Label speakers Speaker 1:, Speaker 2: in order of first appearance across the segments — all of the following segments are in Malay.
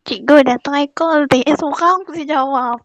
Speaker 1: Chị gửi đến tay cô tí số không thì jawab.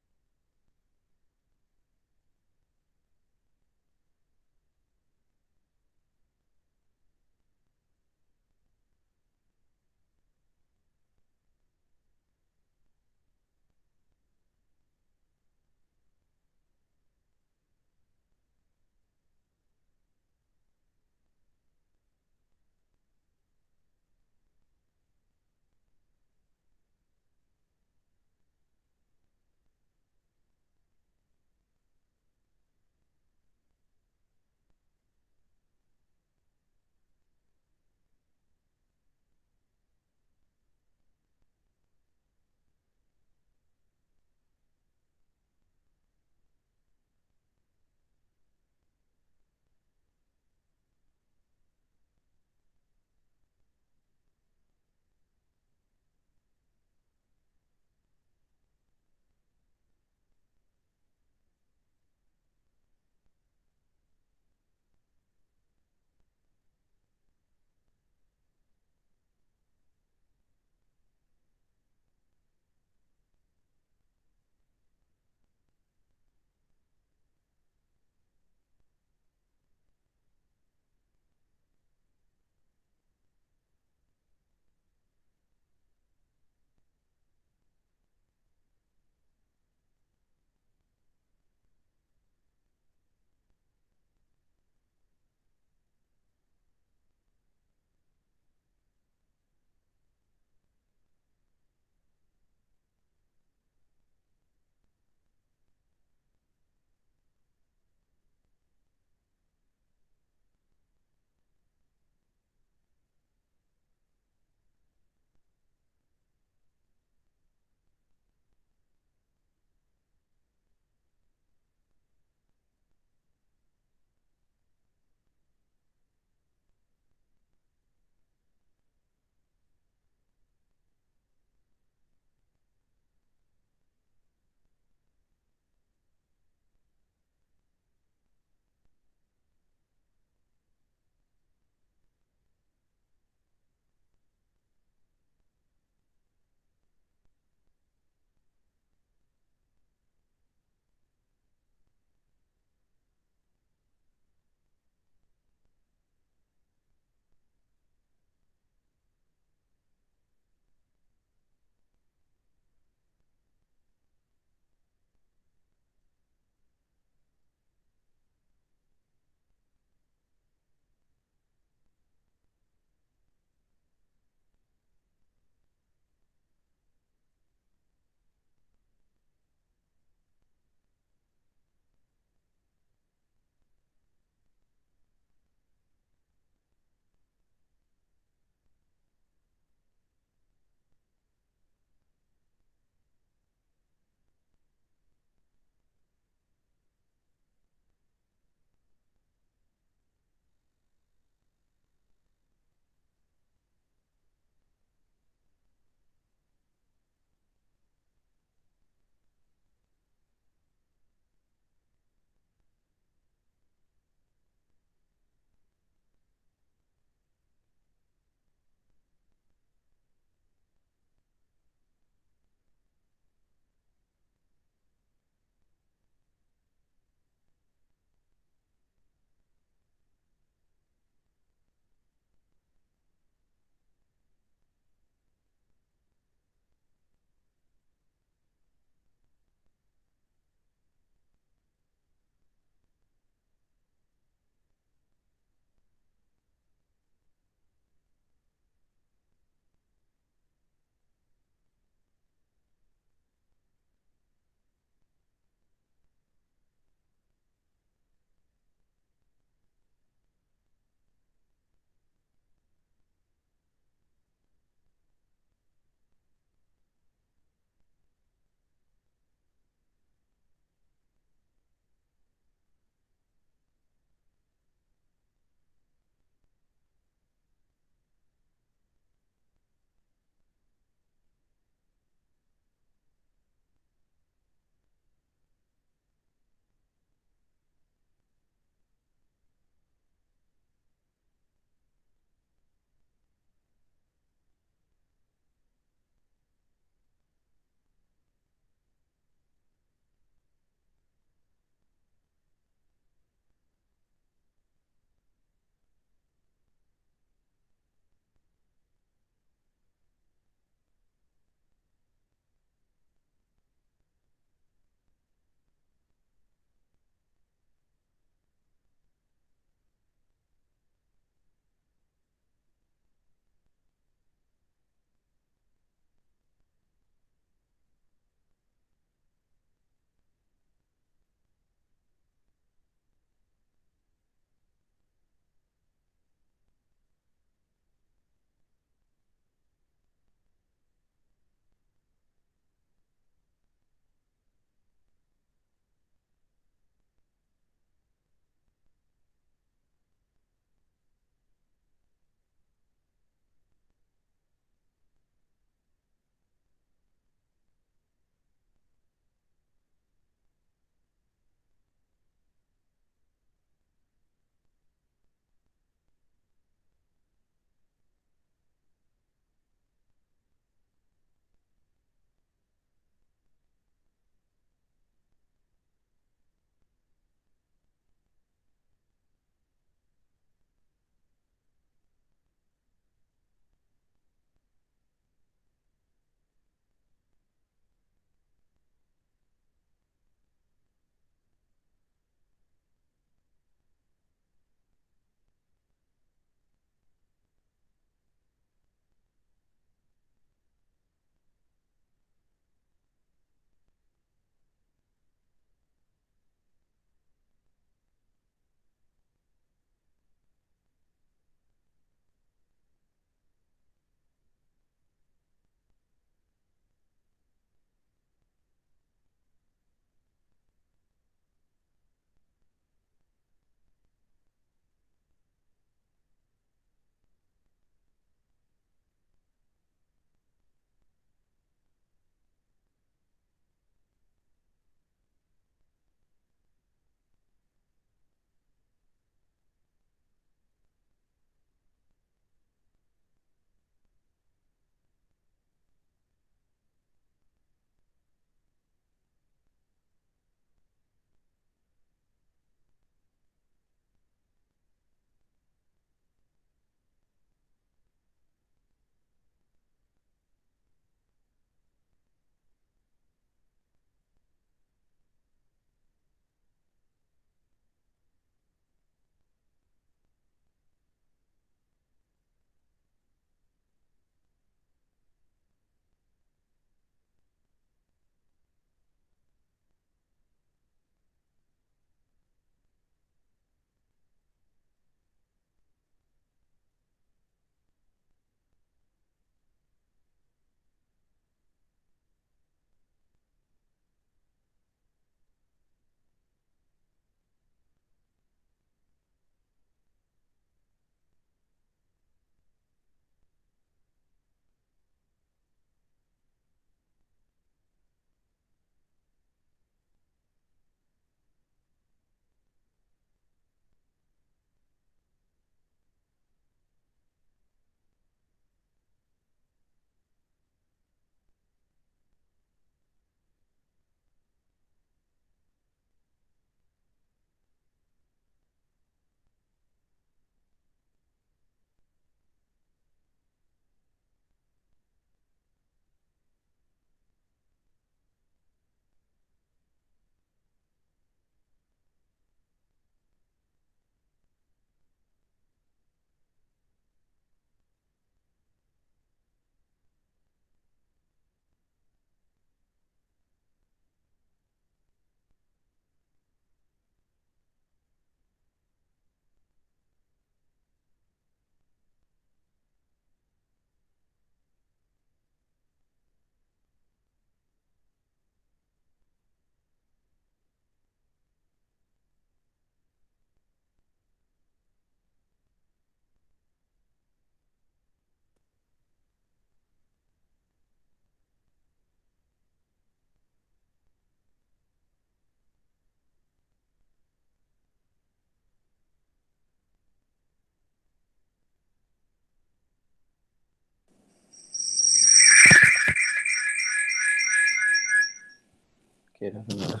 Speaker 2: Okey dah dengar.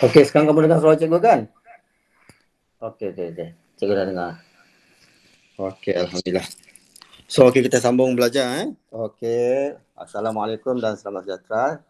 Speaker 2: Okey, sekarang kamu dengar suara cikgu kan? Okey, okey, okey. Cikgu dah dengar. Okey, alhamdulillah. So, okey kita sambung belajar Okey. Assalamualaikum dan selamat sejahtera.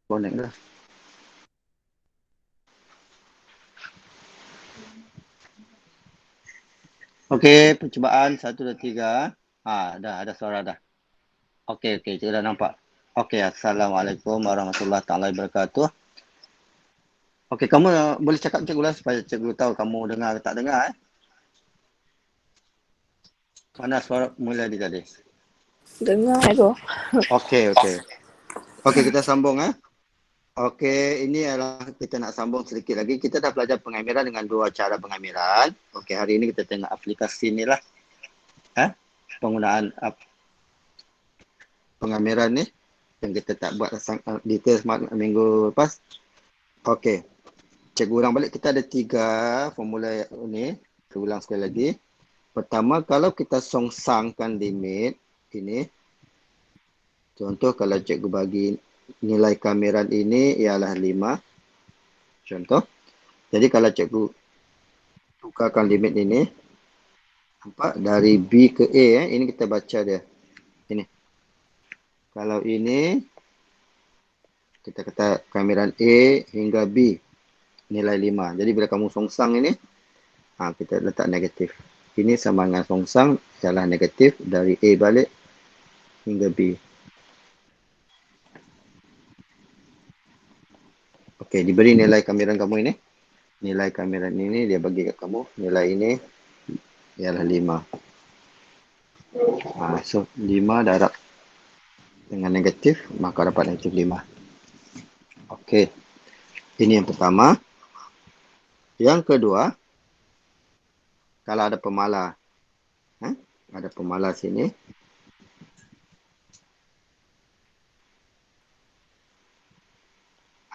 Speaker 2: Connect dah. Okey, percubaan 1, 2, 3. Dah ada suara dah. Okey, cikgu dah nampak. Okey, Assalamualaikum warahmatullahi taala wabarakatuh. Okey, kamu boleh cakap cikgu lah supaya cikgu tahu kamu dengar ke tak dengar. Mana suara mula dia tadi?
Speaker 1: Dengar tu.
Speaker 2: Okey. Okey, kita sambung Okey, ini adalah kita nak sambung sedikit lagi. Kita dah belajar pengamiran dengan 2 cara pengamiran. Okey, hari ini kita tengok aplikasi ni lah. Penggunaan pengamiran ni yang kita tak buat detail minggu lepas. Okey. Cikgu ulang balik, kita ada 3 formula ni. Kita ulang sekali lagi. Pertama, kalau kita songsangkan limit ini. Contoh kalau cikgu bagi nilai kamiran ini ialah 5. Contoh. Jadi kalau cikgu tukarkan limit ini, nampak dari B ke A, ini kita baca dia. Ini. Kalau ini, kita kata kamiran A hingga B, nilai 5. Jadi bila kamu songsang ini, kita letak negatif. Ini sama dengan songsang, ialah negatif dari A balik hingga B. Okey, diberi nilai kamiran kamu ini. Nilai kamiran ini dia bagi kat kamu. Nilai ini ialah 5. So 5 darab dengan negatif, maka dapat negatif 5. Okey. Ini yang pertama. Yang kedua, kalau ada pemalar. Ada pemalar sini.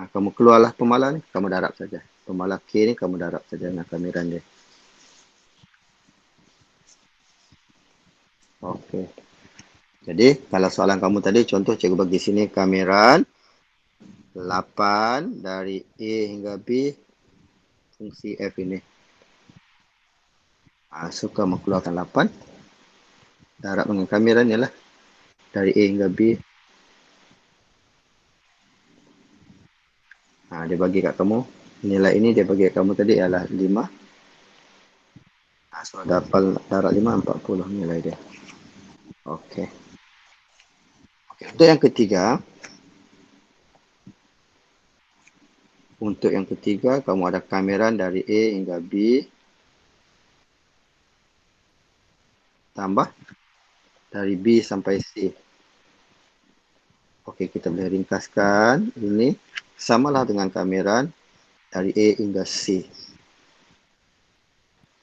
Speaker 2: Kamu keluarlah pemalar ni, kamu darab saja. Pemalar K ni kamu darab saja dengan kamiran dia. Okey. Jadi, kalau soalan kamu tadi, contoh cikgu bagi sini kamiran 8 dari A hingga B fungsi F ini. So, kamu keluarkan 8. Darab dengan kamiran ni lah. Dari A hingga B. Dia bagi kat kamu. Nilai ini dia bagi kat kamu tadi ialah 5. So, darab 5, 40 nilai dia. Okey. Untuk yang ketiga, kamu ada kamiran dari A hingga B. Tambah dari B sampai C. Okey, kita boleh ringkaskan. Ini samalah dengan kamiran dari A hingga C.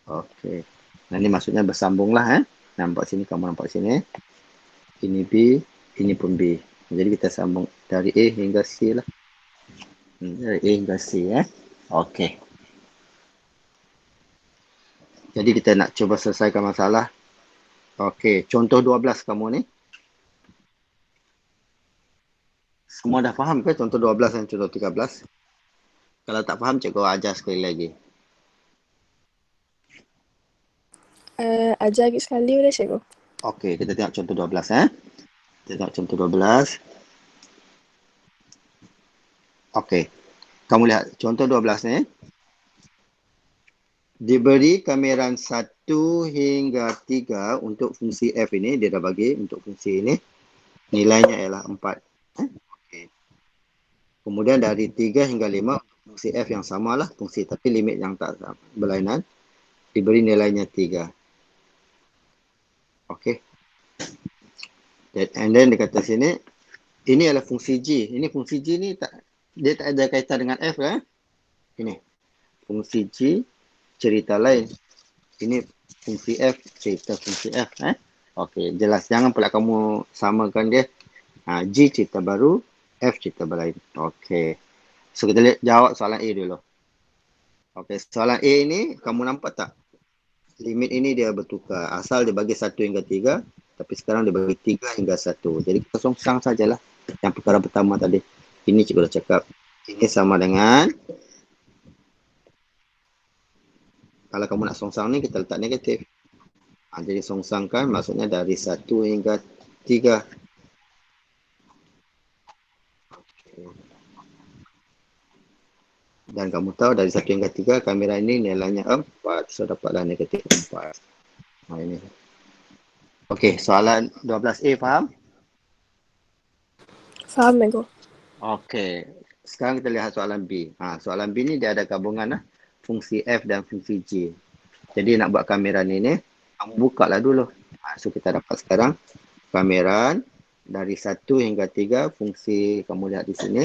Speaker 2: Okey. Nah, ini maksudnya bersambung lah. Nampak sini, kamu nampak sini. Ini B, ini pun B. Jadi kita sambung dari A hingga C lah. Dari A hingga C. Okey. Jadi kita nak cuba selesaikan masalah. Okey, contoh 12 kamu ni. Semua dah faham ke contoh 12 dan contoh 13? Kalau tak faham, cikgu ajar sekali lagi.
Speaker 1: Ajar lagi sekali boleh cikgu?
Speaker 2: Okey, kita tengok contoh 12 Kita tengok contoh 12. Okey. Kamu lihat contoh 12 ni. Diberi kamiran 1 hingga 3 untuk fungsi F ini. Dia dah bagi untuk fungsi ini. Nilainya ialah 4. Okey. Kemudian dari 3 hingga 5 fungsi F yang samalah. Fungsi tapi limit yang tak berlainan. Diberi nilainya 3. Okey. And then dia kata sini, ini adalah fungsi G. Ini fungsi G ni dia tak ada kaitan dengan F lah. Ini fungsi G, cerita lain. Ini fungsi F, cerita fungsi F. Okey, jelas. Jangan pula kamu samakan dia. G cerita baru, F cerita lain. Okey. So kita lihat jawab soalan A dulu. Okey, soalan A ni kamu nampak tak? Limit ini dia bertukar. Asal dia bagi 1 hingga 3, tapi sekarang dia bagi 3 hingga 1. Jadi kita songsang sajalah. Yang perkara pertama tadi. Ini cikgu dah cakap. Ini sama dengan, kalau kamu nak songsang ni, kita letak negatif. Jadi songsangkan maksudnya dari 1 hingga 3. Okay. Dan kamu tahu dari 1 hingga 3 kamera ini nilainya 4. So dapatlah negatif 4. Ini. Okey, soalan 12A faham?
Speaker 1: Faham cikgu?
Speaker 2: Okey. Sekarang kita lihat soalan B. Soalan B ni dia ada gabungan fungsi F dan fungsi G. Jadi nak buat kamera ni, kamu buka lah dulu. So kita dapat sekarang kamera dari 1 hingga 3 fungsi kamu lihat di sini.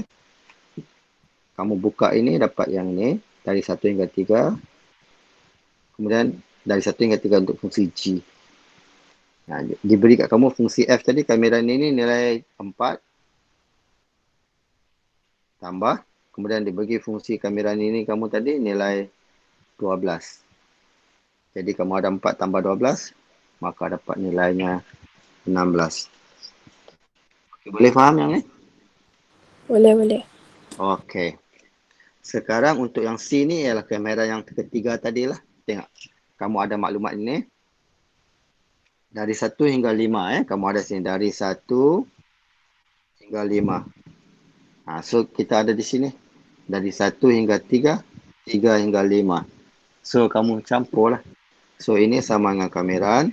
Speaker 2: Kamu buka ini dapat yang ni dari 1 hingga 3. Kemudian dari 1 hingga 3 untuk fungsi G. Diberi kat kamu fungsi F tadi, kamera ni nilai 4 tambah. Kemudian dibagi fungsi kamera ni kamu tadi nilai 12. Jadi kamu ada 4 tambah 12, maka dapat nilainya 16. Okay, boleh faham yang ni?
Speaker 1: Boleh.
Speaker 2: Okey. Sekarang untuk yang C ni ialah kamera yang ketiga tadilah. Tengok. Kamu ada maklumat ini. Dari 1 hingga 5 kamu ada sini dari 1 hingga 5. So kita ada di sini dari 1 hingga 3, 3 hingga 5. So kamu campurlah. So ini sama dengan kameran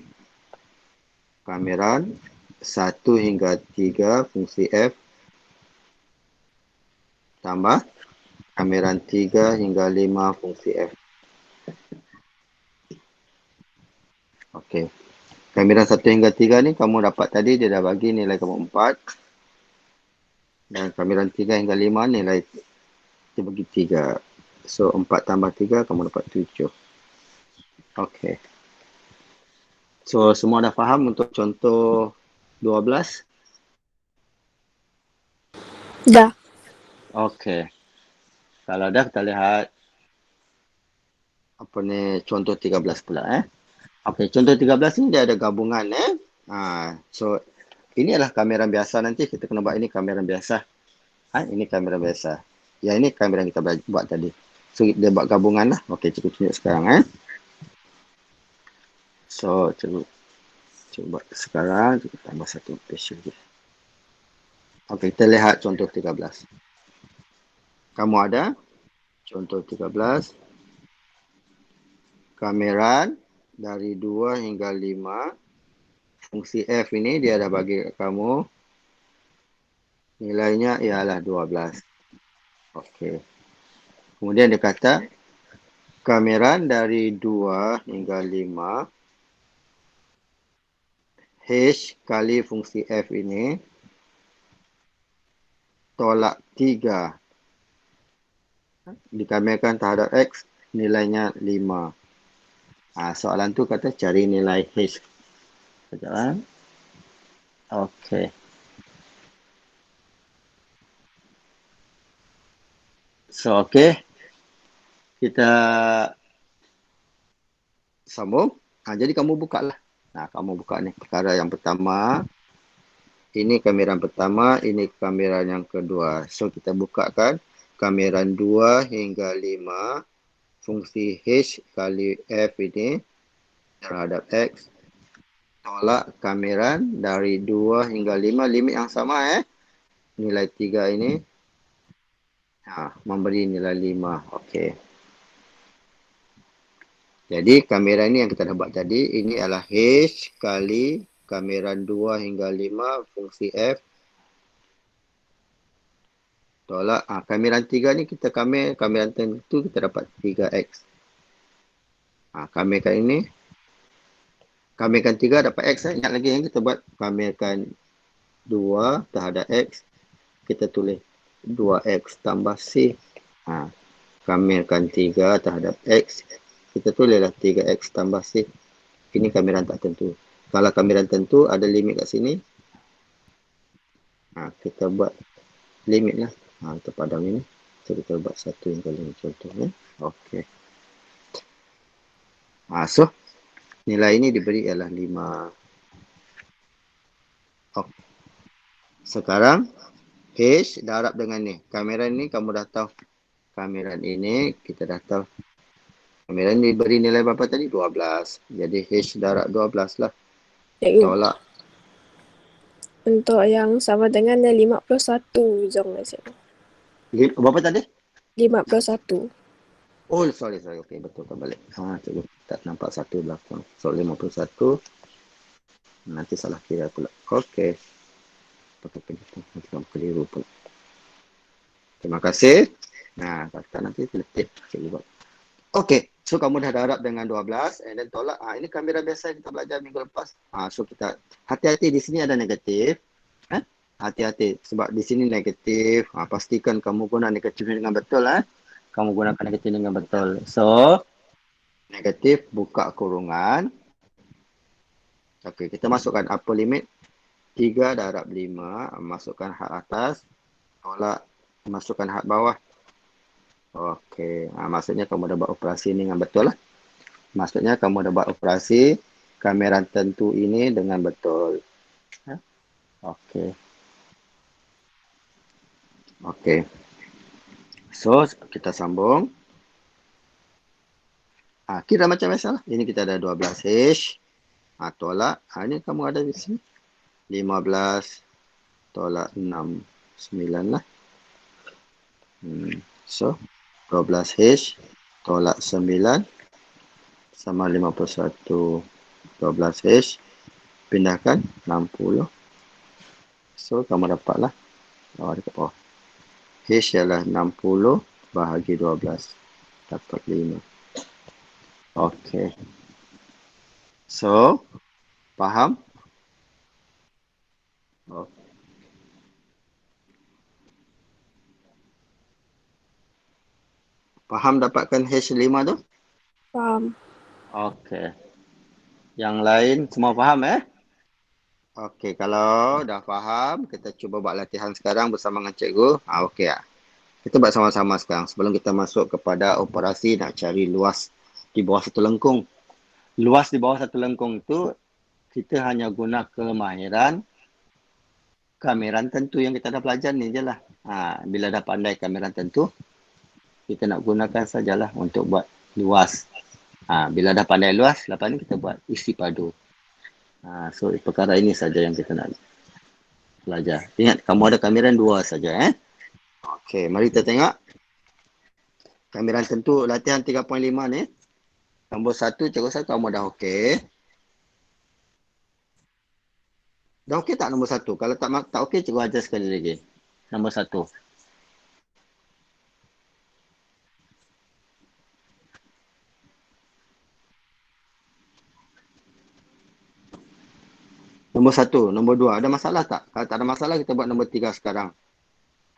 Speaker 2: 1 hingga 3 fungsi F tambah kameran 3 hingga 5 fungsi F. Okey. Kameran 1 hingga 3 ni kamu dapat tadi dia dah bagi nilai kamu 4. Dan kameran 3 hingga 5 nilai dia bagi 3. So 4 tambah 3 kamu dapat 7. Okey. So semua dah faham untuk contoh 12?
Speaker 1: Dah.
Speaker 2: Okey. Kalau dah kita lihat contoh 13 pula Okey, contoh 13 ni dia ada gabungan So ini adalah kamera biasa, nanti kita kena buat ini kamera biasa. Ini kamera biasa. Yang ini kamera yang kita buat tadi. So dia buat gabungan lah. Okey, cikgu tunjuk sekarang So cikgu cuba sekarang kita tambah satu page lagi. Okey, kita lihat contoh 13. Kamu ada contoh 13. Kamera dari 2 hingga 5. Fungsi F ini dia dah bagi kamu. Nilainya ialah 12. Okey. Kemudian dia kata kamera dari 2 hingga 5. H kali fungsi F ini tolak 3 dikamirkan terhadap X nilainya 5. Soalan tu kata cari nilai H. Sekejap. Okey. So, okey. Kita sambung. Jadi kamu buka lah. Kamu buka ni. Perkara yang pertama. Ini kamera pertama. Ini kamera yang kedua. So, kita bukakan kamera 2 hingga 5. Fungsi H kali F ini terhadap X. Tolak kamera dari 2 hingga 5. Limit yang sama Nilai 3 ini. Memberi nilai 5. Okey. Jadi kamera ini yang kita dah buat tadi. Ini adalah H kali kamera 2 hingga 5 fungsi F. Tolak. Kamera 3 ni kita kamera tentu kita dapat 3X. Kamirkan ini. Kamirkan 3 dapat X. Ingat lagi yang kita buat. Kamirkan 2 terhadap X. Kita tulis 2X tambah C. Kamirkan 3 terhadap X. Kita tulislah 3X tambah C. Ini kamera tak tentu. Kalau kamera tentu ada limit kat sini. Kita buat limit lah. Kita padam ini. So kita buat 1 hingga 5 contohnya. Okey. So nilai ini diberi ialah 5. Sekarang H darab dengan ni. Kamera ni kamu dah tahu. Kamera ini kita dah tahu. Kamera ni diberi nilai berapa tadi? 12. Jadi H darab 12 lah. Tolak.
Speaker 1: Untuk yang sama dengan 51 zong lah cikgu.
Speaker 2: Berapa tadi?
Speaker 1: 51.
Speaker 2: Oh, sorry. Okey, betulkan balik. Cikgu tak nampak satu belakang. So, 51. Nanti salah kira pula. Okey. Pakai penyitaan. Nanti kamu keliru pula. Terima kasih. Nah, kata nanti letih. Cikgu buat. Okey. So, kamu dah darab dengan 12. And then tolak. Ini kamera biasa kita belajar minggu lepas. So, kita hati-hati di sini ada negatif. Hati-hati. Sebab di sini negatif. Pastikan kamu guna negatif dengan betul. Kamu gunakan negatif dengan betul. So, negatif buka kurungan. Okey, kita masukkan upper limit 3 darab 5. Masukkan had atas. Tolak. Masukkan had bawah. Okey, maksudnya kamu dah buat operasi ini dengan betul lah. Maksudnya kamu dah buat operasi kamera tentu ini dengan betul. Okey. Okey. So, kita sambung. Kira macam biasa lah. Ini kita ada 12H. Tolak. Ini kamu ada di sini. 15 tolak 6. 9 lah. So, 12H tolak 9 sama 51. 12H pindahkan 60. So, kamu dapatlah. Dekat bawah. H ialah 60 bahagi 12. Dapat 5. Okey. So, faham? Faham dapatkan H5 tu?
Speaker 1: Faham.
Speaker 2: Okey. Yang lain semua faham Okey, kalau dah faham, kita cuba buat latihan sekarang bersama dengan cikgu. Okey lah. Kita buat sama-sama sekarang sebelum kita masuk kepada operasi nak cari luas di bawah satu lengkung. Luas di bawah satu lengkung tu kita hanya guna kemahiran kameran tentu yang kita dah belajar ni je lah. Bila dah pandai kameran tentu, kita nak gunakan sajalah untuk buat luas. Bila dah pandai luas, lepas ni kita buat isi padu. So, perkara ini saja yang kita nak belajar. Ingat, kamu ada kameran 2 saja. Okey, mari kita tengok. Kameran tentu latihan 3.5 ni. Nombor 1, cikgu rasa kamu dah okey. Dah okey tak nombor 1? Kalau tak okey, cikgu ajar sekali lagi. Nombor 1. Nombor 1, nombor 2. Ada masalah tak? Kalau tak ada masalah, kita buat nombor 3 sekarang.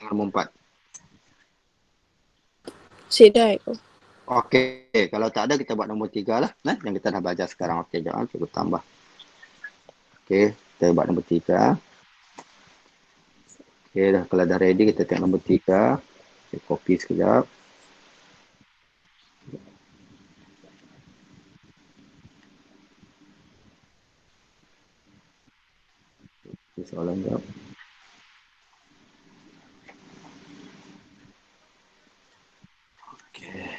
Speaker 2: Nombor 4.
Speaker 1: Sedai ko.
Speaker 2: Okey, kalau tak ada, kita buat nombor 3 lah. Yang kita dah belajar sekarang. Okey, jangan cikgu tambah. Okey, kita buat nombor 3. Okey, kalau dah ready, kita tengok nombor 3. Okay, copy sekejap. Okay, soalan jawab. Okey.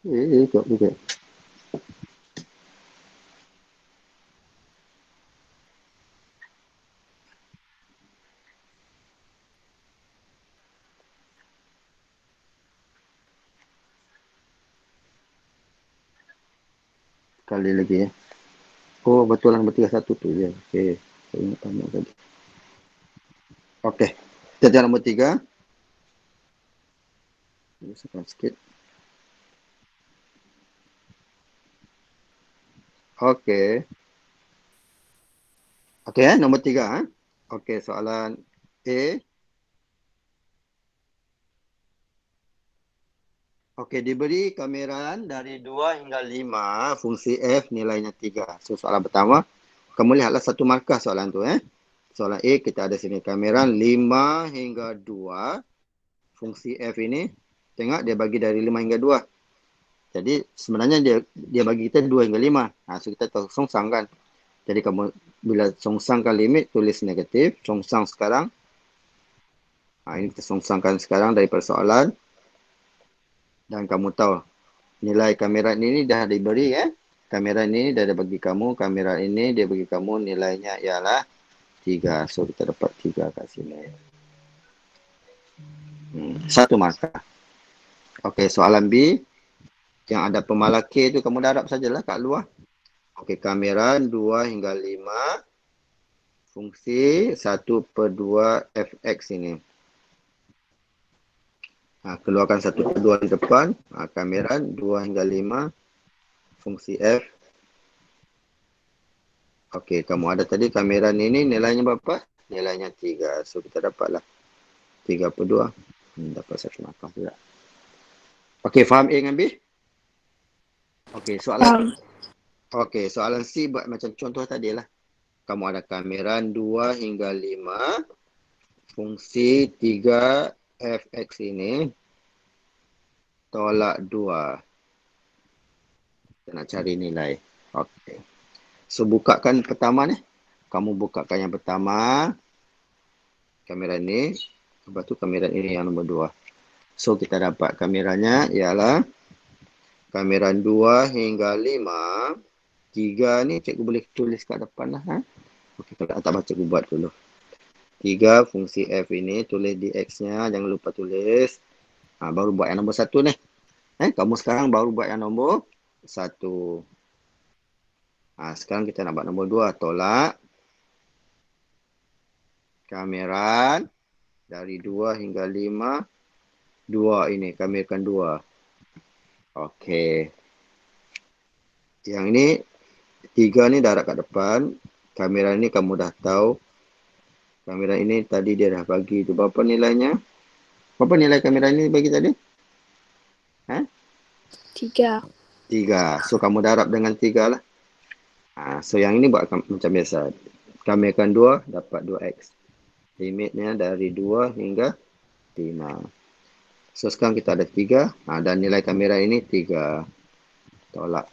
Speaker 2: Ikut juga. Sekali lagi Oh, betul lah nombor 31 tu je. Okey. Saya ingat tanya tadi. Okey. Kita tengok nombor 3. Besarkan sikit. Okey. Okey nombor 3 Okey, soalan A. Okey, diberi kameran dari 2 hingga 5, fungsi F nilainya 3. So, soalan pertama, kamu lihatlah satu markah soalan tu Soalan A, kita ada sini kameran 5 hingga 2. Fungsi F ini, tengok dia bagi dari 5 hingga 2. Jadi sebenarnya dia bagi kita 2 hingga 5. So kita tahu songsang kan. Jadi kamu bila songsangkan limit, tulis negatif. Songsang sekarang. Ini kita songsangkan sekarang dari persoalan. Dan kamu tahu nilai kamera ini dah diberi ya. Kamera ini dah bagi kamu. Kamera ini dia bagi kamu nilainya ialah 3. So kita dapat 3 kat sini. 1 markah. Okey, soalan B. Yang ada pemalaki itu kamu darab sajalah kat luar. Okey, kamera 2 hingga 5. Fungsi 1/2 fx ini. Keluarkan 1/2 di depan. Kamera 2 hingga 5. Fungsi f. Okey, kamu ada tadi kamera ini nilainya berapa? Nilainya 3. So kita dapatlah 3/2. Dapat 1 markah juga. Okey, faham A dengan B? Okey, soalan. Okey, soalan C buat macam contoh tadi lah. Kamu ada kamera 2 hingga 5. Fungsi 3 fx ini tolak 2. Kita nak cari nilai. Okey. So, bukakan pertama ni. Kamu bukakan yang pertama. Kamera ni. Lepas tu kamera ini yang nombor 2. So, kita dapat kameranya ialah kamera 2 hingga 5. 3 ni cikgu boleh tulis kat depan lah. Okey, kalau tak baca cikgu buat dulu. 3 fungsi f ini tulis di x-nya. Jangan lupa tulis. Baru buat yang nombor 1 ni. Kamu sekarang baru buat yang nombor 1. Sekarang kita nak buat nombor 2. Tolak kamera dari 2 hingga 5. 2 ini, kamerakan 2. Okey. Yang ini, 3 ni darab kat depan. Kamera ni kamu dah tahu. Kamera ini tadi dia dah bagi tu. Berapa nilainya? Berapa nilai kamera ni bagi tadi?
Speaker 1: 3.
Speaker 2: 3. So, kamu darab dengan 3 lah. So, yang ini buat macam biasa. Kamerakan 2, dapat 2x. Limitnya dari 2 hingga 5. So, sekarang kita ada 3. Dan nilai kamera ini 3. Tolak.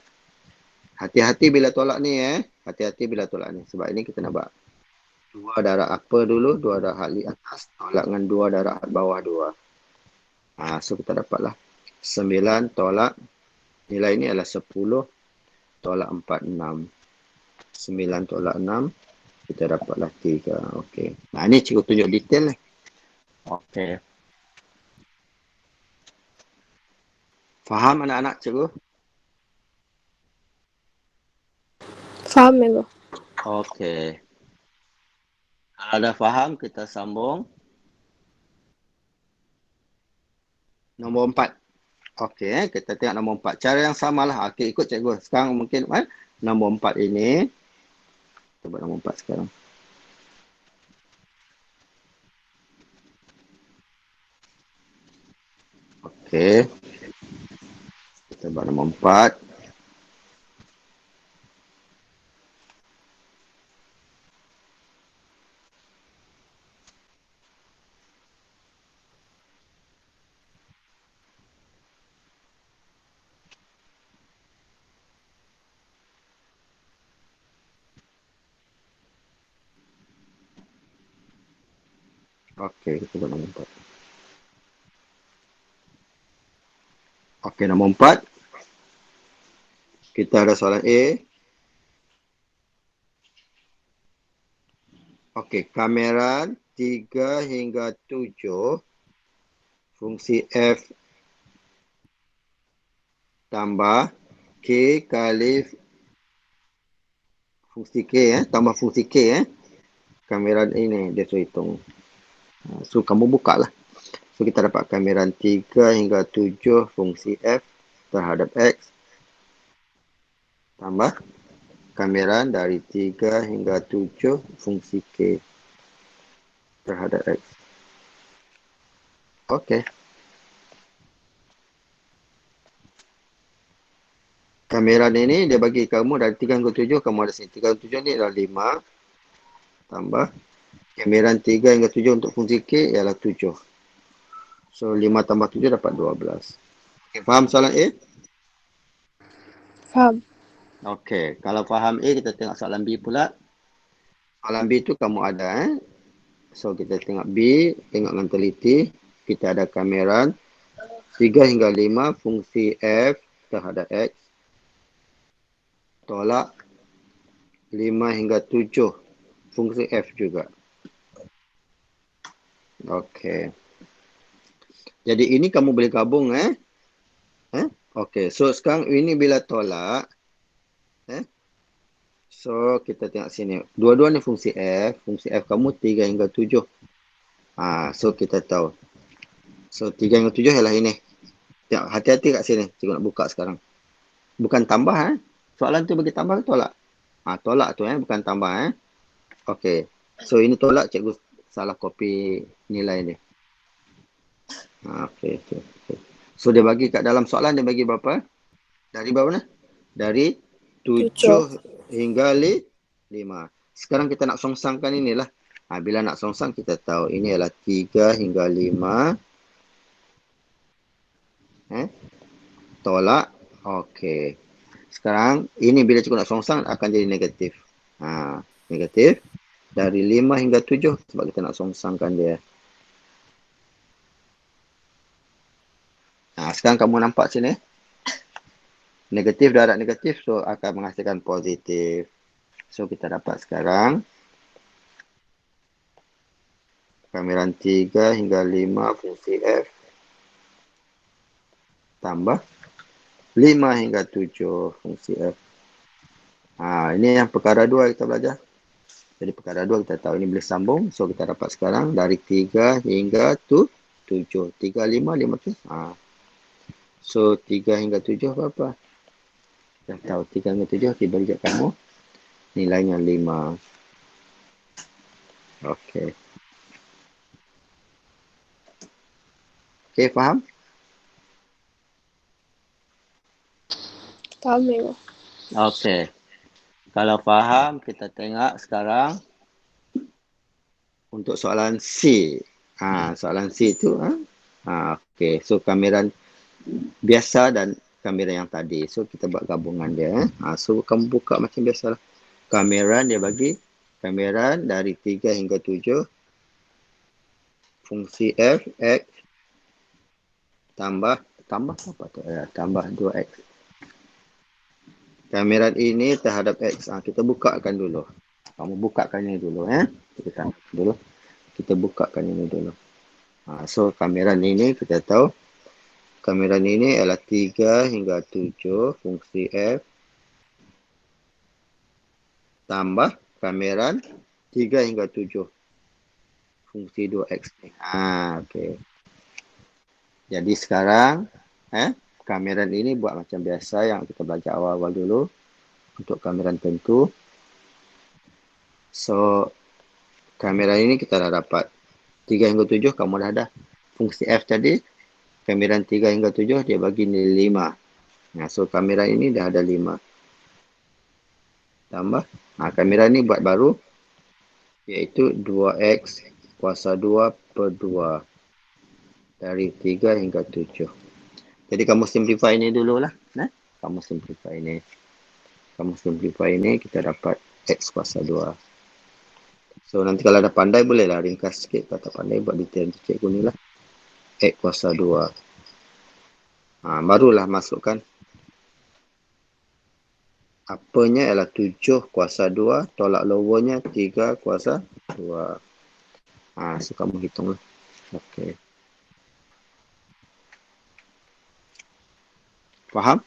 Speaker 2: Hati-hati bila tolak ni Hati-hati bila tolak ni. Sebab ini kita nak buat 2 darab upper dulu. 2 darab hard atas. Tolak dengan 2 darab hard bawah 2. So, kita dapatlah 9 tolak. Nilai ini adalah 10 tolak 4, 6. 9 tolak 6. Kita dapatlah 3. Okey. Ini cikgu tunjuk detail ni. Okey. Faham anak-anak cikgu?
Speaker 1: Faham ya, Bro?
Speaker 2: Okey. Kalau dah faham, kita sambung. Nombor 4. Okey, kita tengok nombor 4. Cara yang samalah. Okey, ikut cikgu. Sekarang mungkin nombor 4 ini. Kita buat nombor 4 sekarang. Okey. Kita buat nombor 4. Okey, kita buat nombor 4. Okey, nombor 4. Kita ada soalan A. Okey, kamera 3 hingga 7. Fungsi F tambah K kali fungsi K tambah fungsi K kamera ini dia suruh hitung. So kamu buka lah. So kita dapat kamera 3 hingga 7 fungsi F terhadap X tambah kamera dari 3 hingga 7 fungsi K terhadap X. Okey. Kamera ini dia bagi kamu dari 3 hingga 7, kamu ada sini. 3 hingga 7 ni adalah 5. Tambah kamera 3 hingga 7 untuk fungsi K ialah 7. So 5 tambah 7 dapat 12. Okay, faham soalan A?
Speaker 1: Faham.
Speaker 2: Okey, kalau faham A, kita tengok soalan B pula. Soalan B tu kamu ada So kita tengok B, tengok dengan teliti. Kita ada kamera 3 hingga 5 fungsi F terhadap X. Tolak 5 hingga 7 fungsi F juga. Okey. Jadi ini kamu boleh gabung Okey, so sekarang ini bila tolak so kita tengok sini. Dua-dua ni fungsi F. Fungsi F kamu 3 hingga 7. So kita tahu. So 3 hingga 7 ialah ini. Tengok, hati-hati kat sini. Cikgu nak buka sekarang. Bukan tambah Soalan tu bagi tambah ke tolak? Tolak tu bukan tambah Okey. So ini tolak, cikgu salah copy nilai ni. Okey. So dia bagi kat dalam soalan dia bagi berapa? Dari berapa ni? Dari 7 hingga 5. Sekarang kita nak songsangkan inilah. Bila nak songsang kita tahu ini adalah 3 hingga 5. Tolak. Okey. Sekarang ini bila cikgu nak songsang akan jadi negatif. Negatif. Dari 5 hingga 7 sebab kita nak songsangkan dia. Sekarang kamu nampak sini. Negatif darab negatif so akan menghasilkan positif. So kita dapat sekarang kamiran 3 hingga 5 fungsi F tambah 5 hingga 7 fungsi F. Ini yang perkara 2 kita belajar. Jadi perkara 2 kita tahu ini boleh sambung. So kita dapat sekarang dari 3 hingga 7. 3, 5, 5 tu. So 3 hingga 7 berapa? Dah tahu 3 hingga 7 kita bagi kat kamu. Nilainya 5. Okey. Okey, faham?
Speaker 1: Faham cikgu.
Speaker 2: Okey. Kalau faham, kita tengok sekarang untuk soalan C. Soalan C tu okey. So kamera biasa dan kamera yang tadi. So kita buat gabungan dia. So kamu buka macam biasalah. Kamera dia bagi kamera dari 3 hingga 7 fungsi F X tambah apa tu? Tambah 2X. Kamera ini terhadap X. Kita bukakan dulu. Kamu bukakan ini dulu Kita bukakan ini dulu. So kamera ini kita tahu kamera ini adalah 3 hingga 7 fungsi F tambah kamera 3 hingga 7 fungsi 2X ni. Okey. Jadi sekarang kamera ini buat macam biasa yang kita belajar awal-awal dulu untuk kamera tentu. So kamera ini kita dah dapat 3 hingga 7 kamu dah ada. Fungsi F tadi kamera 3 hingga 7 dia bagi nilai 5. So kamera ini dah ada 5. Tambah kamera ni buat baru iaitu 2X kuasa 2 per 2 dari 3 hingga 7. Jadi kamu simplify ini dululah. Kamu simplify ini. Kita dapat X kuasa 2. So nanti kalau ada pandai bolehlah ringkas sikit. Kata pandai buat detail cikgu ni lah. X kuasa 2. Barulah masukkan. Apanya ialah 7 kuasa 2. Tolak lowernya 3 kuasa 2. So kamu hitunglah. Okey. Faham?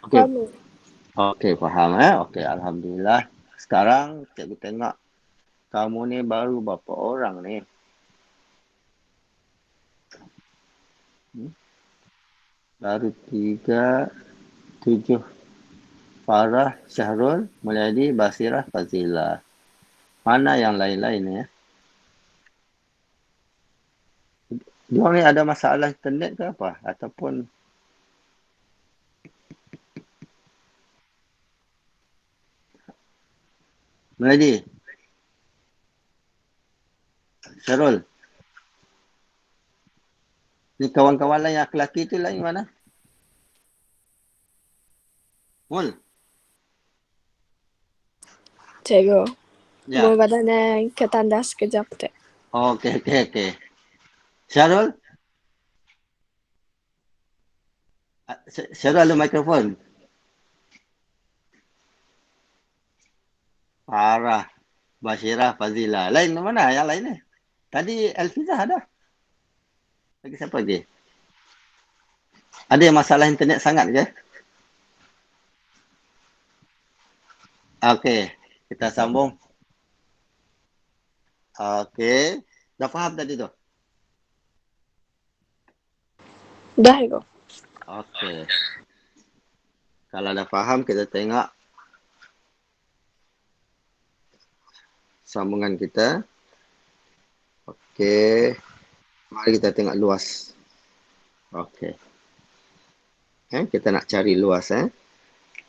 Speaker 2: Okey.
Speaker 1: Faham.
Speaker 2: Okey, faham Okey, alhamdulillah. Sekarang cikgu tengok kamu ni baru berapa orang ni? Baru 3, 7. Farah, Syahrul, Mulyadi, Basirah, Fazilah. Mana yang lain-lain ni? Diorang ni ada masalah internet ke apa? Ataupun Mulyadi, Syahrul. Ni kawan-kawan lain yang lelaki tu lain mana? Mul?
Speaker 1: Cikgu,
Speaker 2: Ya.
Speaker 1: boleh badannya ke tanda sekejap tak?
Speaker 2: Okey. Syarul? Syarul ada mikrofon. Farah, Bashirah, Fazila. Lain mana yang lain ni? Tadi Elfizah ada. Lagi siapa lagi? Ada yang masalah internet sangat ke? Okey, kita sambung. Okey. Dah faham tadi tu?
Speaker 1: Dah, cikgu.
Speaker 2: Okey. Kalau dah faham, kita tengok sambungan kita. Okey. Mari kita tengok luas. Okey. Kita nak cari luas.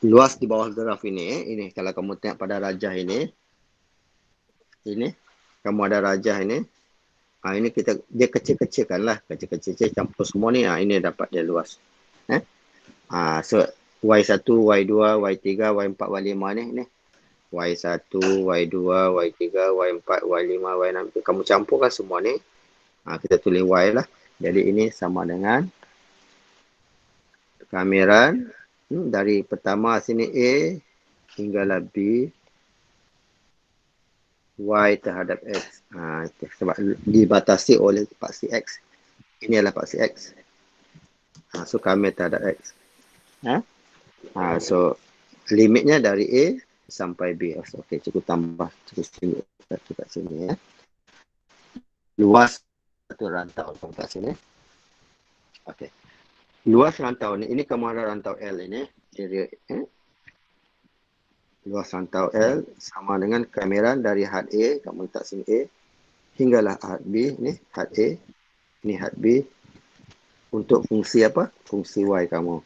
Speaker 2: Luas di bawah graf ini. Ini kalau kamu tengok pada rajah ini. Ini. Kamu ada rajah ini. Ini dia kecil-kecilkan lah. Kecil-kecil campur semua ni. Ini dapat dia luas. So Y1, Y2, Y3, Y4, Y5 ni. Y1, Y2, Y3, Y4, Y5, Y6. Kamu campurkan semua ni. Kita tulis Y lah. Jadi ini sama dengan kameran dari pertama sini A hinggalah B Y terhadap X. Sebab dibatasi oleh paksi X. Ini adalah paksi X. So kamera terhadap X. So limitnya dari A sampai B. Okey, cukup tambah. Cukup kat sini. Luas satu rantau kat sini. Okey. Luas rantau ni, ini kamu ada rantau L ini. Luas rantau L sama dengan kameran dari had A, kamu letak sini A, hinggalah had B, ni had A, ni had B, untuk fungsi apa? Fungsi Y kamu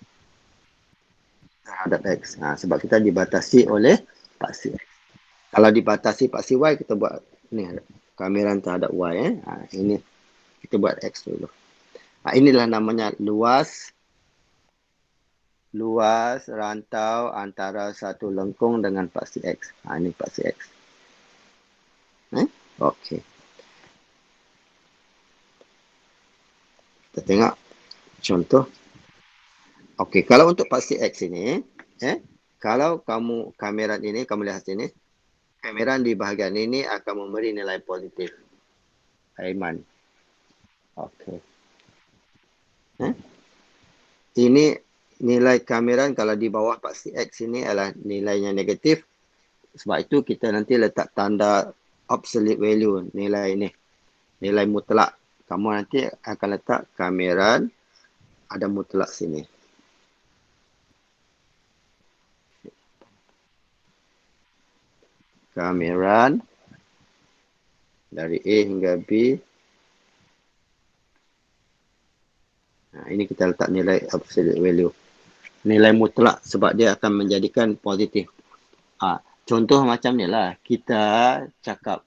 Speaker 2: terhadap X. Sebab kita dibatasi oleh paksi X. Kalau dibatasi paksi Y, kita buat ni kameran terhadap Y. Ini kita buat X dulu. Inilah namanya luas rantau antara satu lengkung dengan paksi X. Ini paksi X. Okey. Kita tengok contoh. Okey, kalau untuk paksi X ini, kalau kamu kameran ini, kamu lihat sini, kameran di bahagian ini akan memberi nilai positif. Aiman. Okey. Ini nilai kameran kalau di bawah paksi X ini adalah nilainya negatif. Sebab itu kita nanti letak tanda absolute value nilai ini. Nilai mutlak. Kamu nanti akan letak kameran ada mutlak sini. Kameran dari A hingga B. Ini kita letak nilai absolute value. Nilai mutlak sebab dia akan menjadikan positif. Contoh macam ni lah. Kita cakap.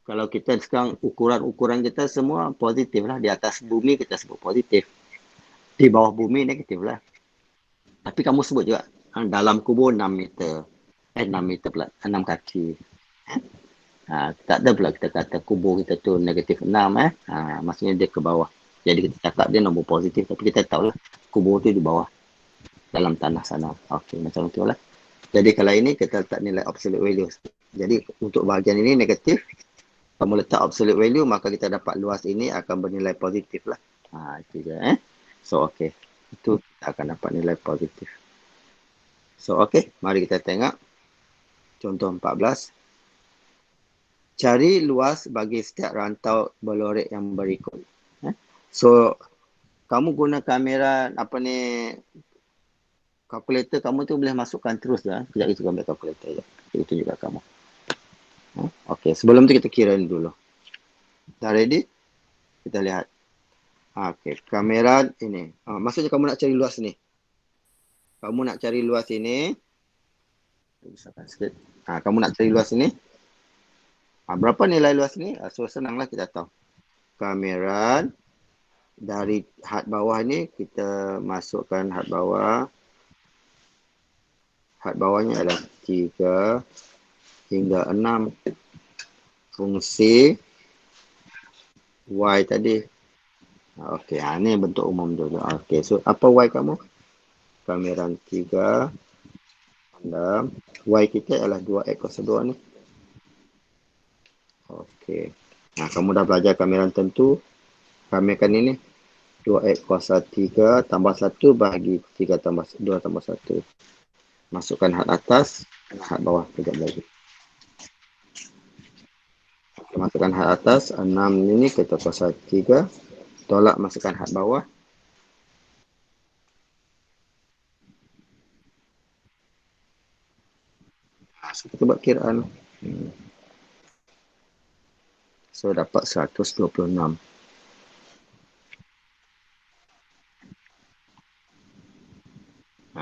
Speaker 2: Kalau kita sekarang ukuran kita semua positif lah. Di atas bumi kita sebut positif. Di bawah bumi negatif lah. Tapi kamu sebut juga. Dalam kubur 6 meter. 6 meter pula. 6 kaki. Tak ada pula kita kata kubur kita tu negatif 6. Maksudnya dia ke bawah. Jadi kita cakap dia nombor positif. Tapi kita tahu lah. Kubur tu di bawah. Dalam tanah sana. Okey, macam tu lah. Jadi kalau ini kita letak nilai absolute value. Jadi untuk bahagian ini negatif. Kamu letak absolute value, maka kita dapat luas ini akan bernilai positif lah. Itu je. So, okey. Itu kita akan dapat nilai positif. So, okey. Mari kita tengok. Contoh 14. Cari luas bagi setiap rantau berlorek yang berikut. So, kamu guna kamera, kalkulator kamu tu boleh masukkan terus lah. Sekejap itu ambil kalkulator je. Itu juga kamu. Okey, sebelum tu kita kira dulu. Dah ready? Kita lihat. Okey, kamera ini. Maksudnya kamu nak cari luas ni. Kamu nak cari luas ini. Kamu nak cari luas ini. Berapa nilai luas ni? So, senanglah kita tahu. Kamera dari had bawah ni kita masukkan had bawah. Had bawahnya adalah 3 hingga 6 fungsi Y tadi. Okey, ni bentuk umum dulu. Okey, so apa Y kamu? Kameran 3 6. Y kita adalah 2X kuasa 2 ni. Okey. Kamu dah belajar kameran tentu. Ramekan ini 2X kuasa 3 tambah 1 bahagi 3 tambah 2 tambah 1. Masukkan had atas, had bawah kejap lagi. Masukkan had atas, 6 ini kita kuasa 3. Tolak, masukkan had bawah. So, kita buat kiraan. So, dapat 126.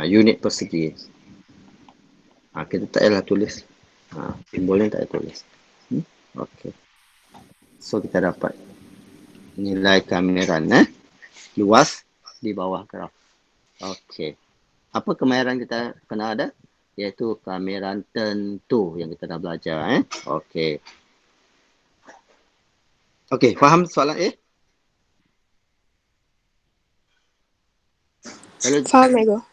Speaker 2: Unit persegi. Kita tak payahlah tulis. Simbolnya tak payah tulis. Okey. So, kita dapat nilai kameran. Luas di bawah graf. Okey. Apa kameran kita kena ada? Iaitu kameran tentu yang kita dah belajar. Okey. Okey, faham soalan A?
Speaker 1: Faham, Ego.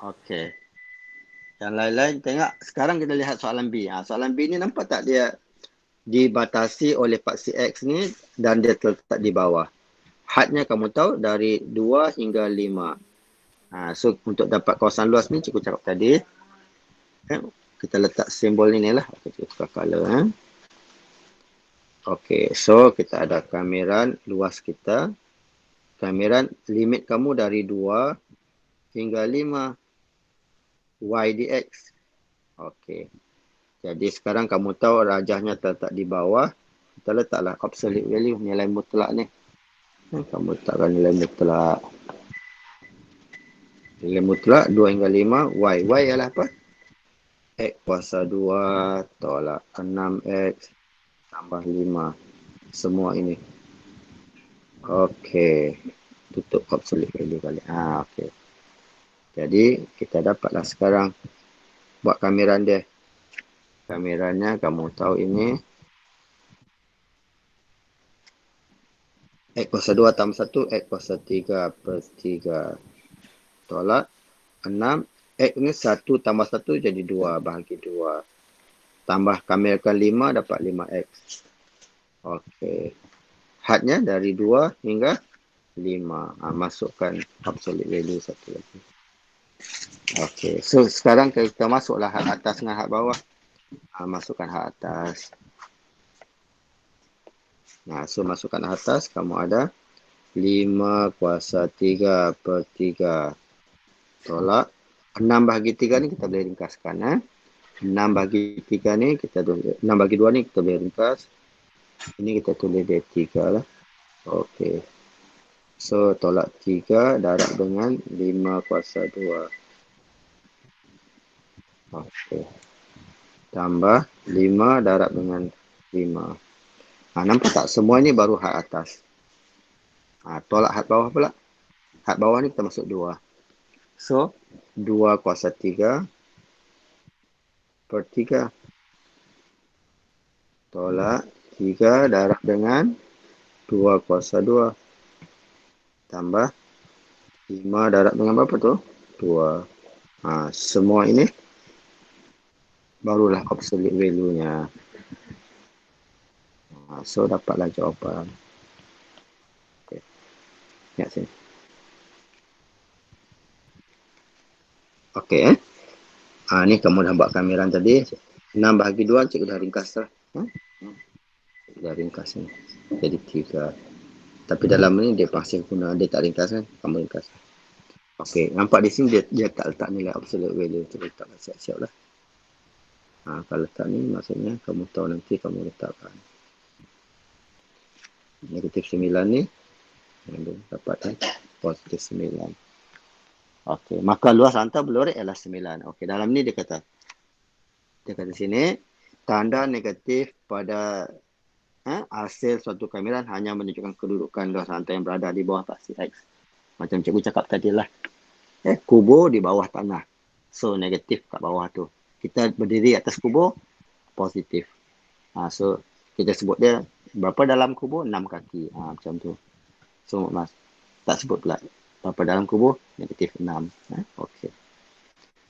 Speaker 2: Okey. Yang lain-lain tengok. Sekarang kita lihat soalan B. Soalan B ni nampak tak dia dibatasi oleh paksi X ni dan dia terletak di bawah. Hadnya kamu tahu dari 2 hingga 5. So untuk dapat kawasan luas ni cikgu cakap tadi. Kita letak simbol ni lah. Kita tukar color. Okey, so kita ada kameran luas kita. Kameran limit kamu dari 2 hingga 5. Y dx. Okey. Jadi sekarang kamu tahu rajahnya terletak di bawah. Kita letaklah absolute value, nilai mutlak ni. Kamu letakkan nilai mutlak. Nilai mutlak 2 hingga 5. Y. Y ialah apa? X kuasa 2 tolak 6X tambah 5. Semua ini. Okey. Tutup absolute value balik. Okey. Jadi kita dapatlah sekarang buat kameran dia. Kameranya kamu tahu ini. X kuasa 2 tambah 1. X kuasa 3 per 3. Tolak 6. X ni 1 tambah 1 jadi 2 bahagi 2. Tambah kamerkan 5 dapat 5X. Okey. Hadnya dari 2 hingga 5. Masukkan absolute value satu lagi. Okey. So sekarang kita masuklah had atas dengan had bawah. Masukkan had atas. So masukkan had atas. Kamu ada 5 kuasa 3 per 3. Tolak 6 bahagi 3 ni kita boleh ringkaskan. 6 bahagi 3 ni kita 6 bahagi 2 ni kita boleh ringkas. Ini kita tulis dia 3 lah. Okey. So tolak 3 darab dengan 5 kuasa 2. Okey. Tambah 5 darab dengan 5. Nampak tak? Semua ni baru had atas. Tolak had bawah pula. Had bawah ni kita masuk 2. So 2 kuasa 3 per 3. Tolak 3 darab dengan 2 kuasa 2. Tambah 5 darab dengan berapa tu? 2. Semua ini barulah absolute value-nya. So dapatlah jawapan. Okay. Lihat sini. Okey. Ni kamu dah buat kameran tadi. 6 bahagi 2 cikgu dah ringkas lah. Dah ringkas ni. Jadi 3. Tapi dalam ni dia masih guna, dia tak ringkas kan? Kamu ringkas. Okey, nampak di sini dia tak letak nilai absolute value. Kita letak siap-siap lah. Kalau letak ni maksudnya kamu tahu nanti kamu letakkan. Negatif 9 ni. Dapatkan positif 9. Okey, maka luas antara belurik ialah 9. Okey, dalam ni dia kata sini tanda negatif pada hasil suatu kamiran hanya menunjukkan kedudukan luas rantai yang berada di bawah paksi X. Macam cikgu cakap tadi lah. Kubur di bawah tanah. So, negatif kat bawah tu. Kita berdiri atas kubur, positif. So, kita sebut dia berapa dalam kubur? 6 kaki. Macam tu. So, mas tak sebut pula. Berapa dalam kubur? Negatif 6. Okey.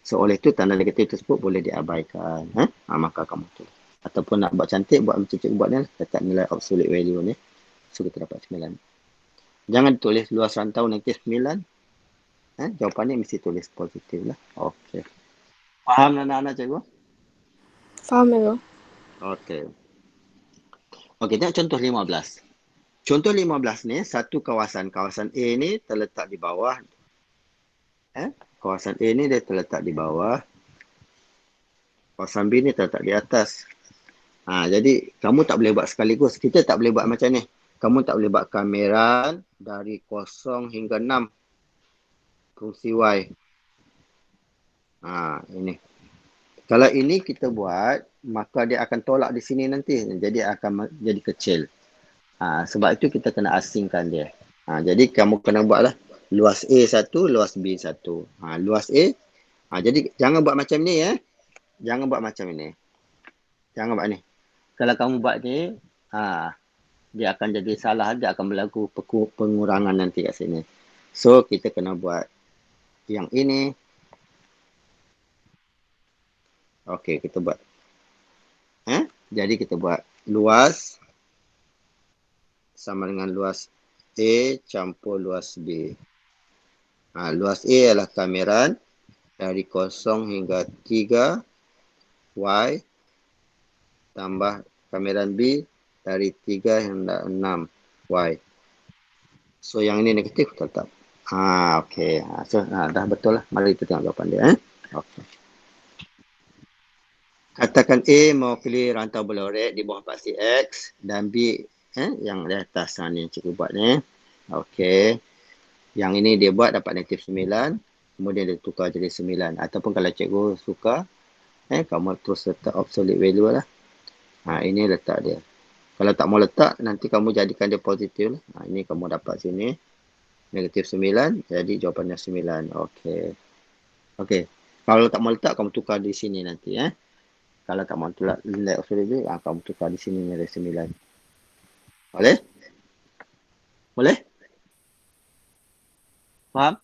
Speaker 2: So, oleh itu tanda negatif tersebut boleh diabaikan. Maka kamu tu. Ataupun nak buat cantik, buat macam cikgu buat ni, letak nilai absolute value ni. So, kita dapat 9. Jangan tulis luas rantau negatif 9. Jawapan ni mesti tulis positif lah. Okey. Faham anak-anak cikgu?
Speaker 1: Faham cikgu.
Speaker 2: Okey. Okey, tengok contoh 15. Contoh 15 ni, satu kawasan. Kawasan A ni terletak di bawah. Kawasan A ni dia terletak di bawah. Kawasan B ni terletak di atas. Jadi, kamu tak boleh buat sekaligus. Kita tak boleh buat macam ni. Kamu tak boleh buat kameran dari 0 hingga 6. Fungsi Y. Ini. Kalau ini kita buat, maka dia akan tolak di sini nanti. Jadi, akan jadi kecil. Sebab itu kita kena asingkan dia. Jadi, kamu kena buatlah luas A 1, luas B 1. Luas A. Jadi, jangan buat macam ni ya. Jangan buat macam ini. Jangan buat ni. Kalau kamu buat ni, dia akan jadi salah. Dia akan berlaku pengurangan nanti kat sini. So, kita kena buat yang ini. Okey, kita buat. Jadi, kita buat luas sama dengan luas A campur luas B. Luas A adalah kameran dari 0 hingga 3 Y tambah kameran B dari 3 hingga 6 Y. So, yang ini negatif tetap. Okey. So, dah betul lah. Mari kita tengok jawapan dia. Okey. Katakan A mewakili rantau berlorek di bawah paksi X dan B yang di atas ni cikgu buat ni. Okey. Yang ini dia buat dapat negatif 9. Kemudian dia tukar jadi 9. Ataupun kalau cikgu suka, kamu terus letak absolute value lah. Ini letak dia. Kalau tak mau letak, nanti kamu jadikan dia positif lah. Ini kamu dapat sini. Negatif 9. Jadi jawapannya 9. Okey. Okey. Kalau tak mau letak, kamu tukar di sini nanti. Kalau tak mau letak nilai absolute value, kamu tukar di sini nilai 9. Boleh? Boleh? Faham?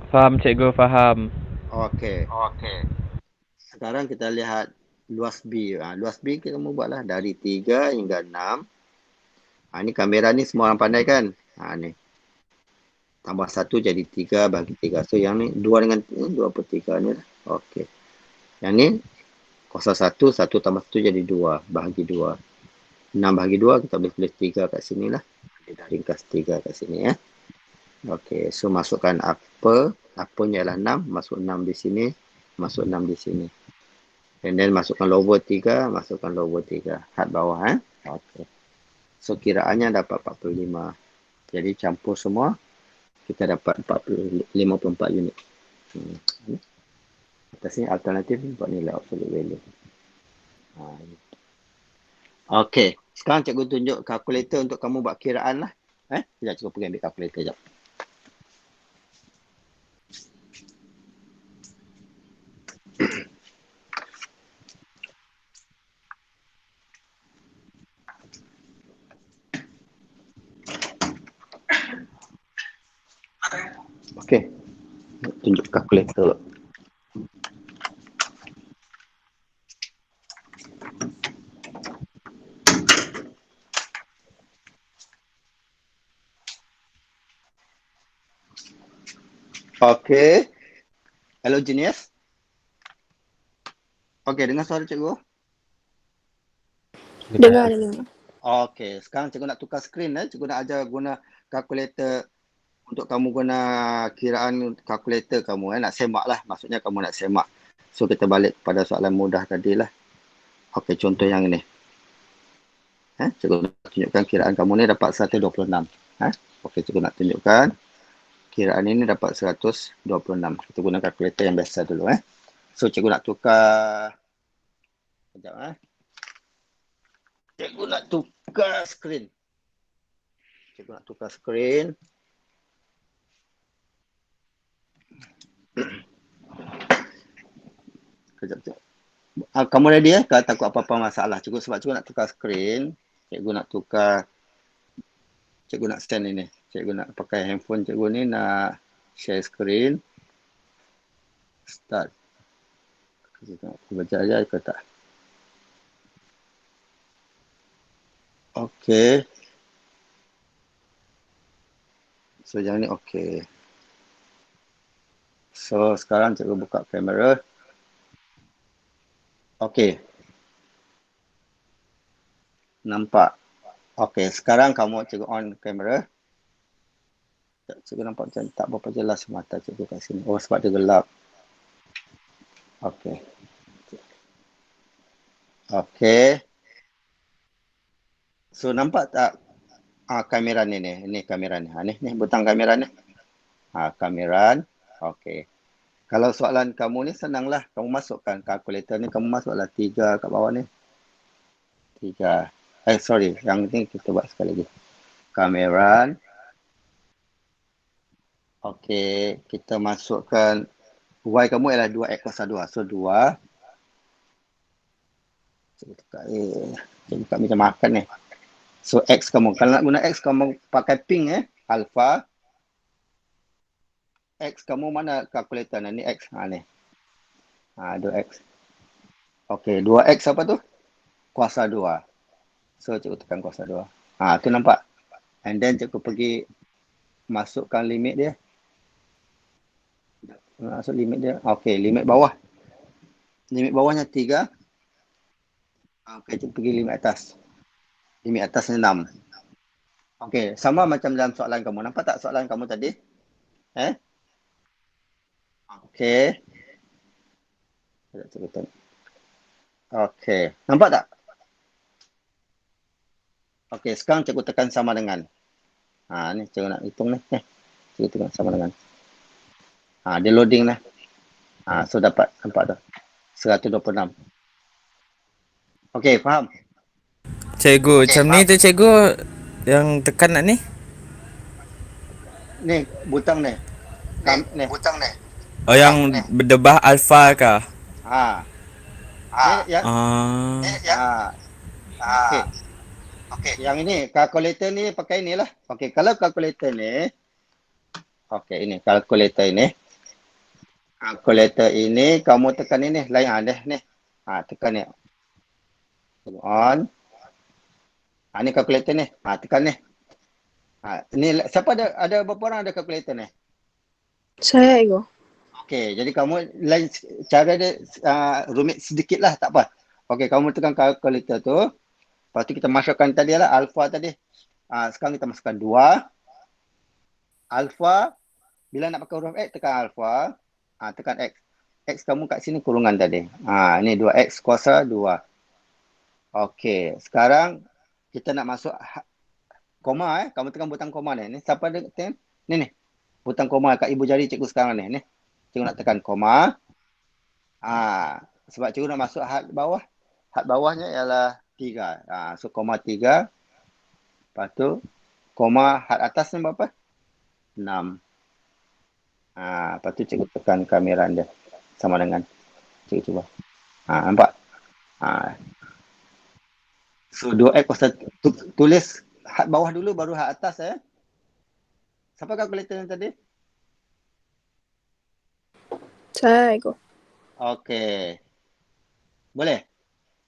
Speaker 3: Faham cikgu, faham.
Speaker 2: Okey. Sekarang kita lihat luas B. Luas B kita mau buatlah dari 3 hingga 6. Ini kamera ni semua orang pandai kan? Ni. Tambah 1 jadi 3 bagi 3. So yang ni 2 dengan 2/3 ni lah. Okey. Yang ni 0,1, 1 tambah 1 jadi 2 bahagi 2. 6 bahagi 2 kita boleh tulis 3 kat sini lah. Kita ringkas 3 kat sini ya. Okey, so masukkan apa? Apanya ialah 6, masuk 6 di sini, masuk 6 di sini. And then masukkan lower 3, masukkan lower 3. Had bawah Okey. So kiraannya dapat 45. Jadi campur semua, kita dapat 54 unit. Atas ni alternatif buat nilai absolute value. Okey, sekarang cikgu tunjuk kalkulator untuk kamu buat kiraan lah. Sekejap cikgu pergi ambil kalkulator sekejap. Okey, tunjuk kalkulator. Okey. Hello Genius. Okey, dengar suara cikgu?
Speaker 1: Dengar.
Speaker 2: Okey, sekarang cikgu nak tukar skrin. Cikgu nak ajar guna kalkulator untuk kamu guna kiraan kalkulator kamu. Nak semak lah, maksudnya kamu nak semak. So kita balik pada soalan mudah tadi lah. Okey, contoh yang ini. Cikgu nak tunjukkan kiraan kamu ni dapat 126. Okey, cikgu nak tunjukkan. Kiraan ini dapat 126. Kita guna kalkulator yang biasa dulu. So, cikgu nak tukar. Sekejap. Cikgu nak tukar skrin. Cikgu nak tukar skrin. Kejap. Kamu ready Kalau takut apa-apa masalah. Sebab cikgu nak tukar skrin. Cikgu nak tukar. Cikgu nak stand ini. Cikgu nak pakai handphone cikgu ni nak share skrin. Start. Kita baca aja ke tak? Okey. So yang ni okey. So sekarang cikgu buka kamera. Okey. Nampak. Okey, sekarang kamu cikgu on kamera. Cikgu nampak macam tak berapa jelas mata cikgu kat sini. Oh, sebab dia gelap. Okey. Okey. So nampak tak kamera ni ni? Ini kamera ni. Ni butang kamera ni. Kamera. Okey. Kalau soalan kamu ni senanglah. Kamu masukkan kalkulator ni. Kamu masuklah 3 kat bawah ni. 3. Sorry. Yang ni kita buat sekali lagi. Kamera. Okey. Kita masukkan Y kamu ialah 2X kuasa 2. So 2. Cikgu kat meja makan ni. So X kamu. Kalau nak guna X kamu pakai pink alpha. X kamu mana kalkulator ni? Ni X. Ni. 2X. Okey, 2X apa tu? Kuasa 2. So cikgu tekan kuasa 2. Tu nampak. And then cikgu pergi masukkan limit dia. Masuk limit dia. Okey, limit bawah. Limit bawahnya 3. Okey, cikgu pergi limit atas. Limit atas ni 6. Okey, sama macam dalam soalan kamu. Nampak tak soalan kamu tadi? Okey. Okey, nampak tak? Okey, sekarang cikgu tekan sama dengan. Ni cikgu nak hitung ni. Cikgu tekan sama dengan. Dia loading lah. So dapat, nampak tak? 126. Okey, faham?
Speaker 3: Cikgu, macam ni tu cikgu yang tekan nak ni?
Speaker 2: Ni, butang ni. Butang ni.
Speaker 3: Oh, yang berdebah alfa kah?
Speaker 2: Okey. Yang ini, kalkulator ni pakai ni lah. Okey, kalau kalkulator ni. Okey, ini kalkulator ini. Kalkulator ini, kamu tekan ini. Lain ni. Tekan ni. On. Ni kalkulator ni. Tekan ni. Ni siapa ada berapa orang ada kalkulator ni?
Speaker 1: Saya ego.
Speaker 2: Okey, jadi kamu lain cara dia rumit sedikit lah, tak apa. Okey, kamu tekan kalkulator tu. Lepas tu kita masukkan tadi lah, alpha tadi. Sekarang kita masukkan 2. Alpha, bila nak pakai huruf X, tekan alpha. Tekan X. X kamu kat sini kurungan tadi. Ni 2X kuasa 2. Okey, sekarang kita nak masuk koma kamu tekan butang koma ni. Ni siapa ada tekan? Ni. Butang koma kat ibu jari cikgu sekarang ni. Cikgu nak tekan koma. Sebab cikgu nak masuk had bawah. Had bawahnya ialah 3. So koma 3. Lepas tu koma had atas ni berapa? 6. Lepas tu cikgu tekan kamera dia. Sama dengan. Cikgu cuba. Nampak? So 2X kuasa tulis had bawah dulu baru had atas Siapa kalkulator yang tadi?
Speaker 1: Saya ego.
Speaker 2: Okey. Boleh?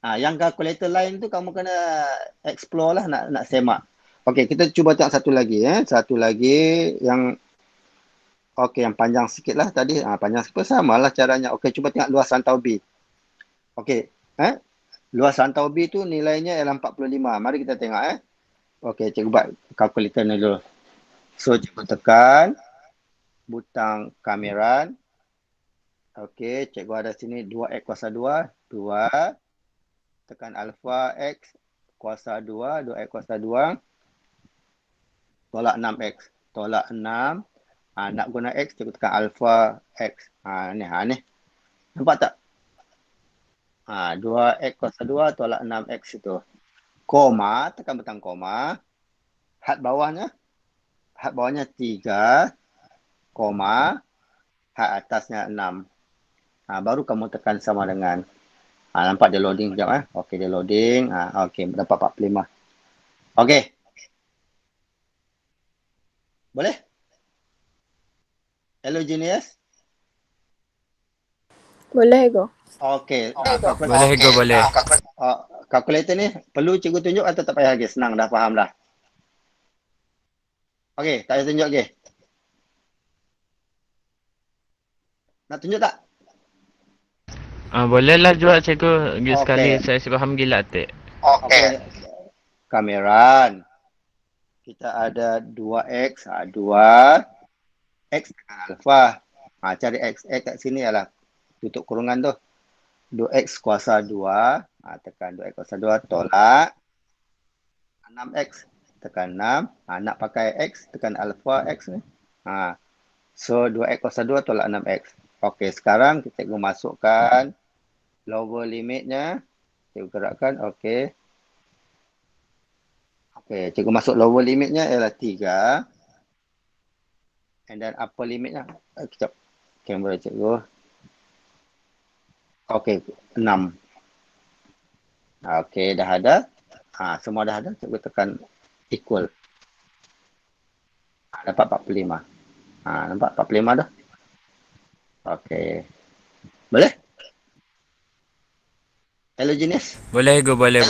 Speaker 2: Yang kalkulator lain tu kamu kena explore lah, nak semak. Okey, kita cuba tengok satu lagi. Satu lagi yang yang panjang sikit lah tadi. Panjang sikit sama lah caranya. Okey, cuba tengok luas rantau B. Okey. Luas rantau B tu nilainya ialah 45. Mari kita tengok. Okey, cikgu buat kalkulator ni dulu. So, cikgu tekan butang kamera. Okey, cikgu ada sini 2X kuasa 2. 2. Tekan alpha X kuasa 2. 2X kuasa 2. Tolak 6X. Tolak 6. Nak guna X, cikgu tekan alpha X. Ni. Nampak tak? 2X kuasa 2 tolak 6X itu. koma, tekan butang koma. Had bawahnya 3, koma, had atasnya 6. Baru kamu tekan sama dengan. Nampak dia loading sekejap. Okey, dia loading. Okey, dapat 45. Okey. Boleh? Hello, Genius.
Speaker 1: Boleh ego.
Speaker 2: Okey.
Speaker 3: Boleh Ego, boleh.
Speaker 2: Kalkulator ni perlu cikgu tunjuk atau tak payah lagi? Senang, dah faham dah. Okey, tak payah tunjuk lagi. Nak tunjuk tak?
Speaker 3: Bolehlah jual cikgu. Sekali
Speaker 2: Okey.
Speaker 3: saya faham gila atik.
Speaker 2: Okey. Kameran. Kita ada 2x, 2x tekan alfa. Cari x kat sini ialah tutup kurungan tu. 2x kuasa 2, tekan 2x kuasa 2, tolak 6x, tekan 6. Nak pakai x, tekan alfa x ni. So 2x kuasa 2 tolak 6x. Okey, sekarang kita masukkan lower limitnya. Cikgu gerakkan, okey. Okey, cikgu masuk lower limitnya ialah 3. And then upper limitnya, kejap, kamera cikgu. Okey, 6. Okey, dah ada. Semua dah ada, cikgu tekan equal. Dapat 45. Nampak 45 dah. Okey. Boleh? Hello, Jenis.
Speaker 3: Boleh Ego, boleh.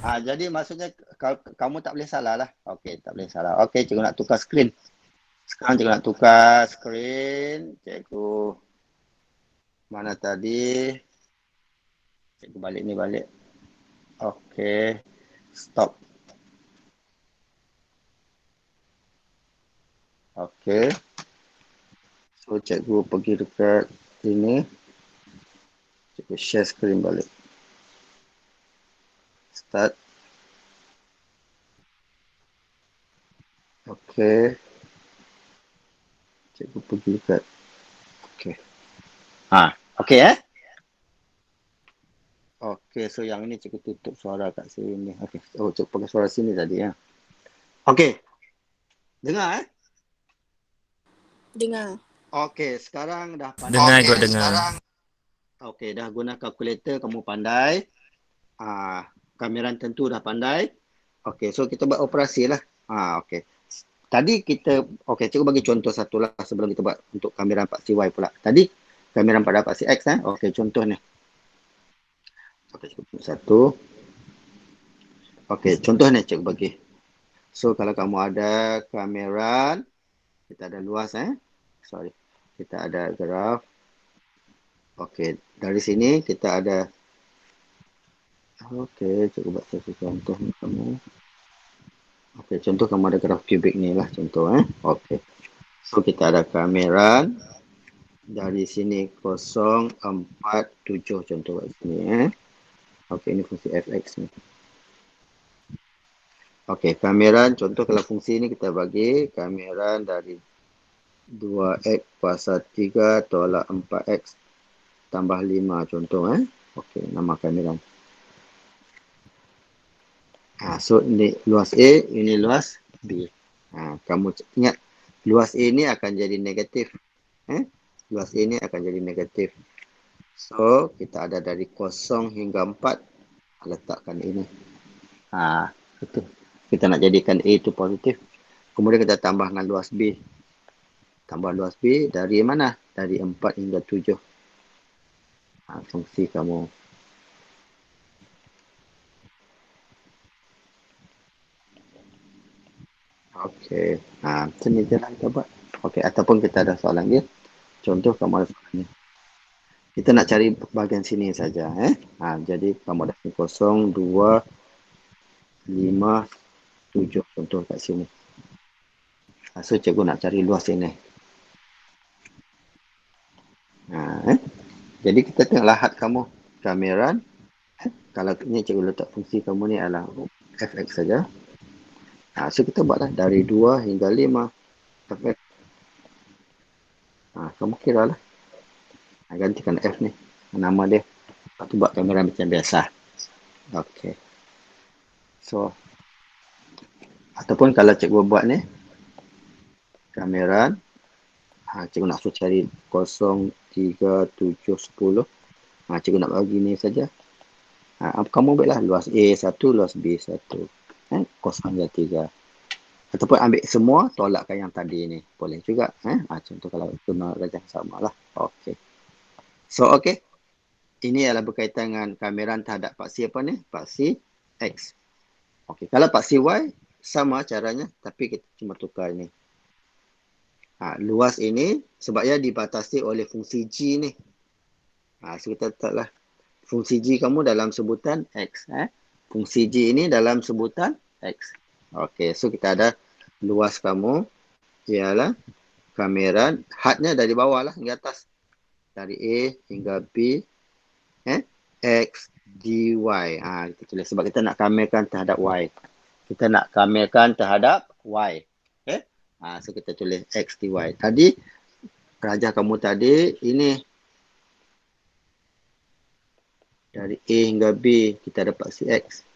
Speaker 2: Jadi maksudnya kamu tak boleh salah lah. Okey, tak boleh salah. Okey, cikgu nak tukar skrin. Sekarang cikgu nak tukar skrin. Cikgu mana tadi? Cikgu balik ni balik. Okey. Stop. Okey. So cikgu pergi dekat sini. Cikgu share skrin balik. Start. Okey. Cikgu pergi dekat. Okey. Okey Okey, so yang ini cikgu tutup suara kat sini. Okey. Cikgu pakai suara sini tadi ya. Okey. Dengar
Speaker 1: Dengar.
Speaker 2: Okey, sekarang dah pandai.
Speaker 3: Dengar Ego, dengar.
Speaker 2: Okey, dah guna kalkulator, kamu pandai. Kameran tentu dah pandai. Okey, so kita buat operasi lah. Okey. Tadi kita, cikgu bagi contoh satu lah sebelum kita buat untuk kameran paksi Y pula. Tadi kameran pada paksi X Okey, contoh ni. Okey, cikgu tunjuk satu. Okey, contoh ni cikgu bagi. So kalau kamu ada kameran, kita ada luas Sorry. Kita ada graf. Okey, dari sini kita ada. Okey, cikgu buat satu contoh ni kamu. Okey, contoh kamu ada graf kubik ni lah contoh Okey. So kita ada kameran. Dari sini 0, 4, 7 contoh kat sini Okey, ini fungsi fx ni. Okey, kameran contoh kalau fungsi ni kita bagi kameran dari 2x kuasa 3 tolak 4x tambah 5 contoh Okey, nama kameran. So ini luas A, ini luas B. Kamu ingat luas A ni akan jadi negatif. Luas A ni akan jadi negatif. So kita ada dari 0 hingga 4 letakkan ini. Itu. Kita nak jadikan A itu positif. Kemudian kita tambah dengan luas B. Tambah luas B dari mana? Dari 4 hingga 7. Fungsi kamu. Okey. Sini je lah kita buat. Okey, ataupun kita ada soalan lagi. Contoh kamu ada soalan ni. Kita nak cari bahagian sini saja jadi kamu ada 0, 2, 5, 7 contoh kat sini. So cikgu nak cari luas ini. Jadi kita tengoklah had kamu. Kameran. Kalau ni cikgu letak fungsi kamu ni adalah fx saja. So kita buatlah dari 2 hingga 5 fx. Kamu kira lah. Gantikan f ni. Nama dia. Lepas tu buat kameran macam biasa. Okey. So, ataupun kalau cikgu buat ni, kamera, cikgu nak suruh cari 0, 3, 7, 10. Cikgu nak bagi ni saja. Kamu ambil lah luas A1, luas B1. 0 dan 3. Ataupun ambil semua, tolakkan yang tadi ni. Boleh juga. Contoh kalau guna rajah sama lah. Okey. So, okey. Ini adalah berkaitan dengan kamera terhadap paksi apa ni? Paksi X. Okey. Kalau paksi Y, sama caranya. Tapi kita cuma tukar ni. Luas ini sebabnya dibatasi oleh fungsi G ni. So kita letaklah fungsi G kamu dalam sebutan X. Fungsi G ini dalam sebutan X. Okey, so kita ada luas kamu ialah kamera, hadnya dari bawah lah hingga atas. Dari A hingga B, X, dy. Kita tulis sebab kita nak kamerkan terhadap Y. Kita nak kamerkan terhadap Y. Okay? So kita tulis X, dy. Tadi, rajah kamu tadi, ini dari A hingga B, kita dapat si X.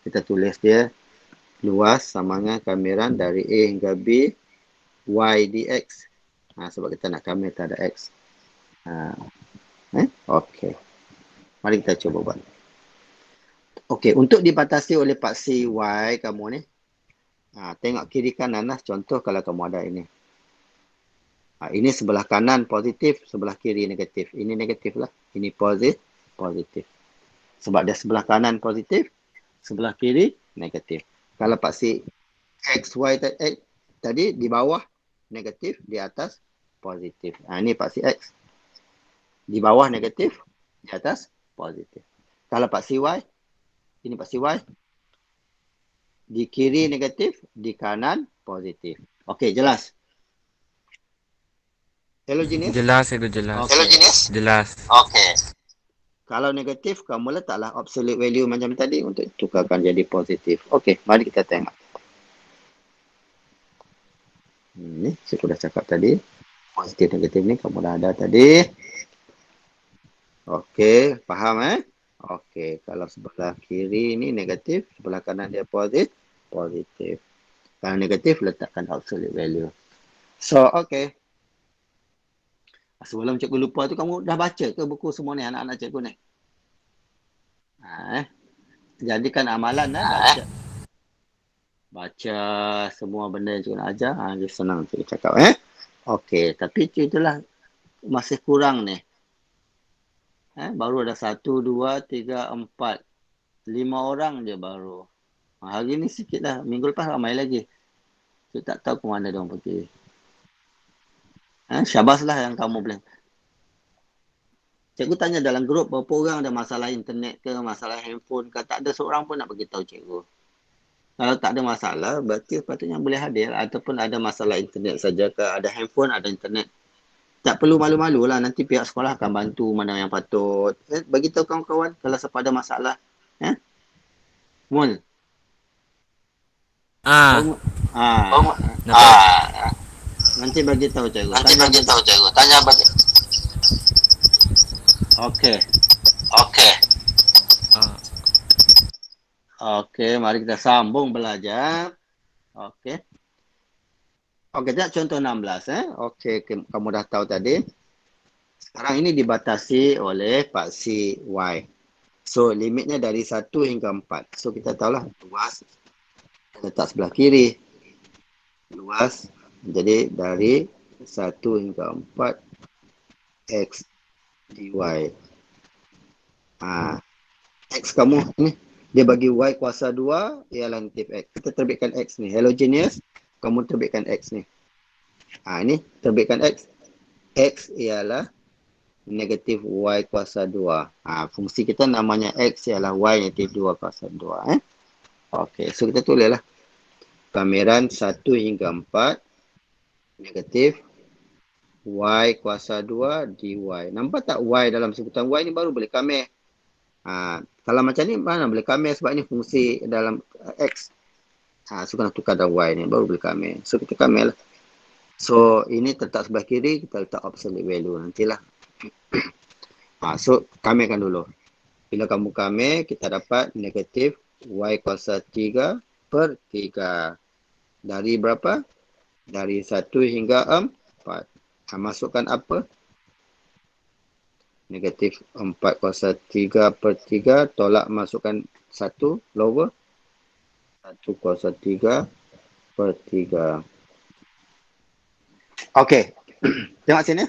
Speaker 2: Kita tulis dia luas sama dengan kamera dari A hingga B, Y dx. Sebab kita nak kamer terhadap X. Okey. Mari kita cuba buat. Okey, untuk dibatasi oleh paksi Y kamu ni, tengok kiri kanan lah. Contoh kalau kamu ada ini. Ini sebelah kanan positif, sebelah kiri negatif. Ini negatif lah. Ini positif. Sebab dia sebelah kanan positif, sebelah kiri negatif. Kalau paksi X, Y tadi di bawah negatif, di atas positif. Ini paksi X. Di bawah negatif, di atas positif. Kalau paksi Y, ini paksi Y. Di kiri negatif, di kanan positif. Okey, jelas? Hello, Jenis?
Speaker 3: Jelas, cikgu, jelas.
Speaker 2: Okay. Hello, Jenis?
Speaker 3: Jelas.
Speaker 2: Okey. Kalau negatif, kamu letaklah absolute value macam tadi untuk tukarkan jadi positif. Okey, mari kita tengok. Ni, saya sudah cakap tadi. Positif, negatif ni kamu dah ada tadi. Okey, faham Okey, kalau sebelah kiri ni negatif, sebelah kanan dia positif. Kalau negatif, letakkan absolute value. So, okey. Sebelum cikgu lupa tu, kamu dah baca ke buku semua ni, anak-anak cikgu ni? Jadikan amalan baca. Baca semua benda yang cikgu nak ajar. Dia senang cikgu cakap. Okey, tapi itulah masih kurang ni. Baru ada 1, 2, 3, 4. 5 orang je baru. Hari ni sikit dah. Minggu lepas ramai lagi. Saya tak tahu ke mana dia orang pergi. Syabaslah yang kamu boleh. Cikgu tanya dalam grup berapa orang ada masalah internet ke, masalah handphone ke. Tak ada seorang pun nak beritahu cikgu. Kalau tak ada masalah, berarti sepatutnya boleh hadir. Ataupun ada masalah internet saja ke, ada handphone, ada internet. Tak perlu malu-malu lah. Nanti pihak sekolah akan bantu mana yang patut. Beritahu kawan-kawan kalau siapa ada masalah. Mul. Nanti bagi tahu cikgu. Tanya bagi. Okey. Okey, mari kita sambung belajar. Okey. Okey, tak contoh 16 Okey, kamu dah tahu tadi. Sekarang ini dibatasi oleh paksi Y. So, limitnya dari 1 hingga 4. So, kita tahulah luas letak sebelah kiri. Luas jadi dari 1 hingga 4 X dy. X kamu ni, dia bagi Y kuasa 2 ialah negatif X. Kita terbitkan X ni. Hello, Genius. Kamu terbitkan X ni. Ini terbitkan X. X ialah negatif Y kuasa 2. Fungsi kita namanya X ialah Y negatif 2 kuasa 2. Okey, so kita tulislah. Kameran 1 hingga 4 negatif Y kuasa 2 dy. Nampak tak Y dalam sebutan Y ni baru boleh kamer. Kalau macam ni mana boleh kamer sebab ni fungsi dalam X. So kena tukar dalam Y ni baru boleh kamer. So kita kamer lah. So ini letak sebelah kiri, kita letak absolute value nantilah. So kamerkan dulu. Bila kamu kamer, kita dapat negatif Y kuasa 3 per 3. Dari berapa? Dari 1 hingga 4. Masukkan apa? Negatif 4 kuasa 3 per 3. Tolak masukkan 1. Lower. 1 kuasa 3 per 3. Okey. Tengok sini.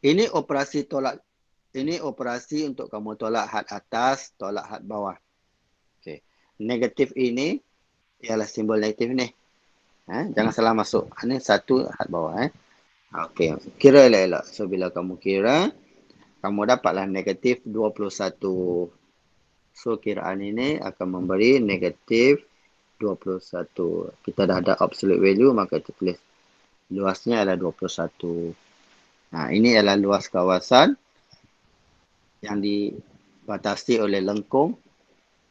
Speaker 2: Ini operasi tolak. Ini operasi untuk kamu tolak had atas, tolak had bawah. Okey. Negatif ini ialah simbol negatif ni. Jangan salah masuk. Ini 1 had bawah. Okey. Kira elok-elok. So, bila kamu kira, kamu dapatlah negatif 21. So, kiraan ini akan memberi negatif 21. Kita dah ada absolute value, maka kita tulis luasnya adalah 21. Ini adalah luas kawasan yang dibatasi oleh lengkung.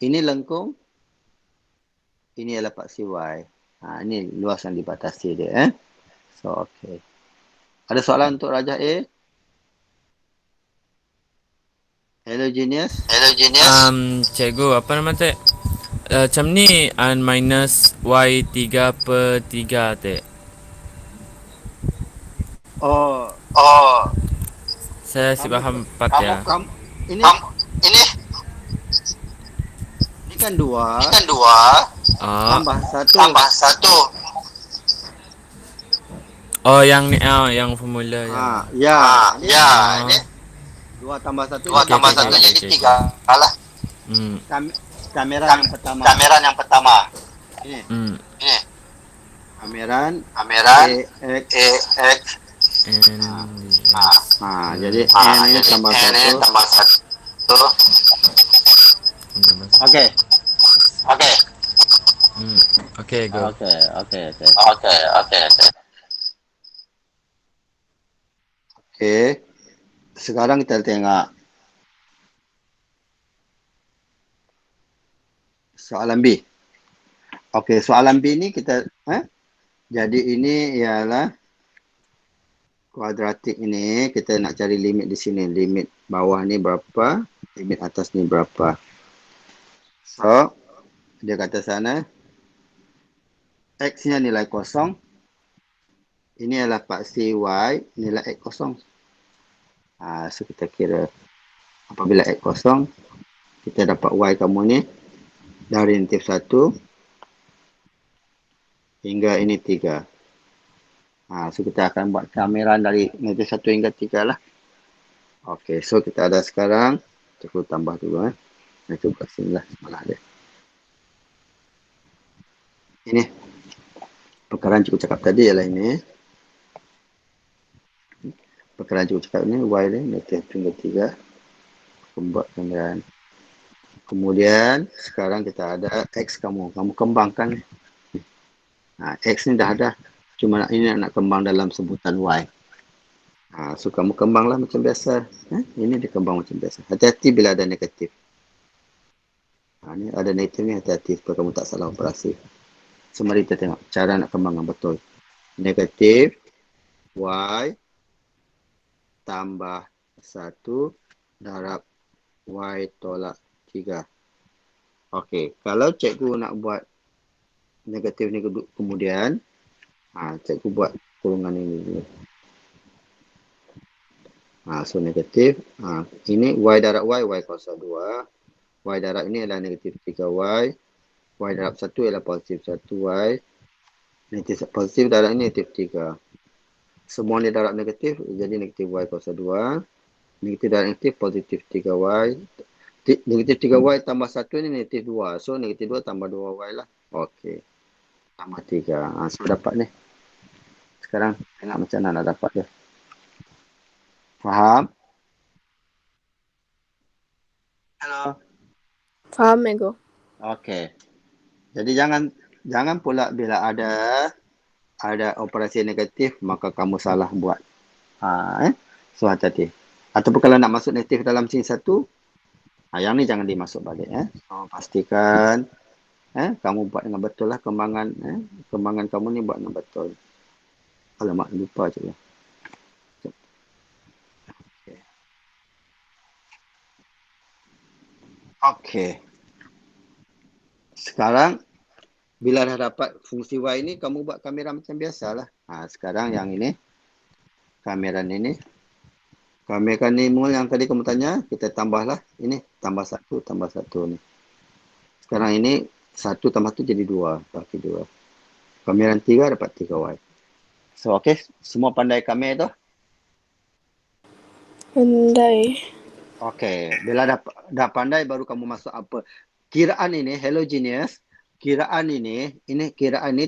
Speaker 2: Ini lengkung. Ini adalah paksi Y. Ini luas yang dibatasi dia. So, okey. Ada soalan untuk Raja A? Hello, Genius.
Speaker 3: Cikgu, apa nama tu? Macam ni minus Y3 per 3 tu.
Speaker 2: Oh,
Speaker 3: Saya si
Speaker 2: kamu
Speaker 3: faham 4 ya.
Speaker 2: ini ini kan 2 tambah 1.
Speaker 3: Oh, yang ni yang formula yang.
Speaker 2: Ini 2 tambah 1
Speaker 3: jadi 3
Speaker 2: lah. Kameran yang pertama. Ini. Kameran AX. Jadi N ini tambah 1. Okey.
Speaker 3: Okey, go.
Speaker 2: Okey. Sekarang kita tengok soalan B. Okey, soalan B ni kita jadi ini ialah kuadratik ini, kita nak cari limit di sini. Limit bawah ni berapa, limit atas ni berapa. So, dia kata sana X nya nilai kosong. Ini adalah paksi Y, nilai X kosong. So kita kira apabila X kosong, kita dapat Y kamu ni dari negatif 1 hingga ini 3. So kita akan buat kameran dari negatif 1 hingga 3 lah. Okey, so kita ada sekarang. Cikgu tambah dulu. Cuba sini lah sebelah dia. Ini. Perkara cikgu cakap tadi ialah ini. Perkara cikgu cakap ni, Y ni negatif hingga 3. Buat kameran. Kemudian, sekarang kita ada X kamu. Kamu kembangkan. X ni dah ada. Cuma ini nak kembang dalam sebutan Y. So, kamu kembanglah macam biasa. Ini dikembang macam biasa. Hati-hati bila ada negatif. Ni ada negatif ni, hati-hati supaya kamu tak salah operasi. So, mari kita tengok cara nak kembang yang betul. Negatif Y tambah 1 darab Y tolak 3. Okey, kalau cikgu nak buat negatif ni kemudian, cikgu buat kurungan ini dulu. So negatif, ini Y darab Y kuasa 2. Y darab ini adalah negatif 3Y. Y darab 1 ialah positif 1Y. Negatif positif darab ini negatif 3. Semua ni darab negatif, jadi negatif Y kuasa 2. Negatif darab negatif, positif 3Y. Negatif 3Y tambah 1 ni negatif 2. So negatif 2 tambah 2Y lah. Okey. Tambah 3. So dapat ni. Sekarang tengok macam mana nak dapat dia. Faham? Hello.
Speaker 1: Faham, Ego.
Speaker 2: Okey. Jadi jangan pula bila ada operasi negatif maka kamu salah buat. So hati-hati. Ataupun kalau nak masuk negatif dalam sini satu, yang ni jangan dimasuk balik. So pastikan kamu buat dengan betul lah kembangan. Kembangan kamu ni buat dengan betul. Alamak, lupa je. Okey. Sekarang bila dah dapat fungsi Y ni, kamu buat kamera macam biasalah. Sekarang yang ini, kamera ni. Kamera ni yang tadi kamu tanya, kita tambahlah. Ini, tambah satu ni. Sekarang ini, 1 tambah 1 jadi 2. Bagi 2. Kamera 3 dapat 3Y. So, okay. Semua pandai kamera tu?
Speaker 1: Pandai.
Speaker 2: Okay. Bila dah pandai, baru kamu masuk apa. Kiraan ini, homogeneous. Kiraan ini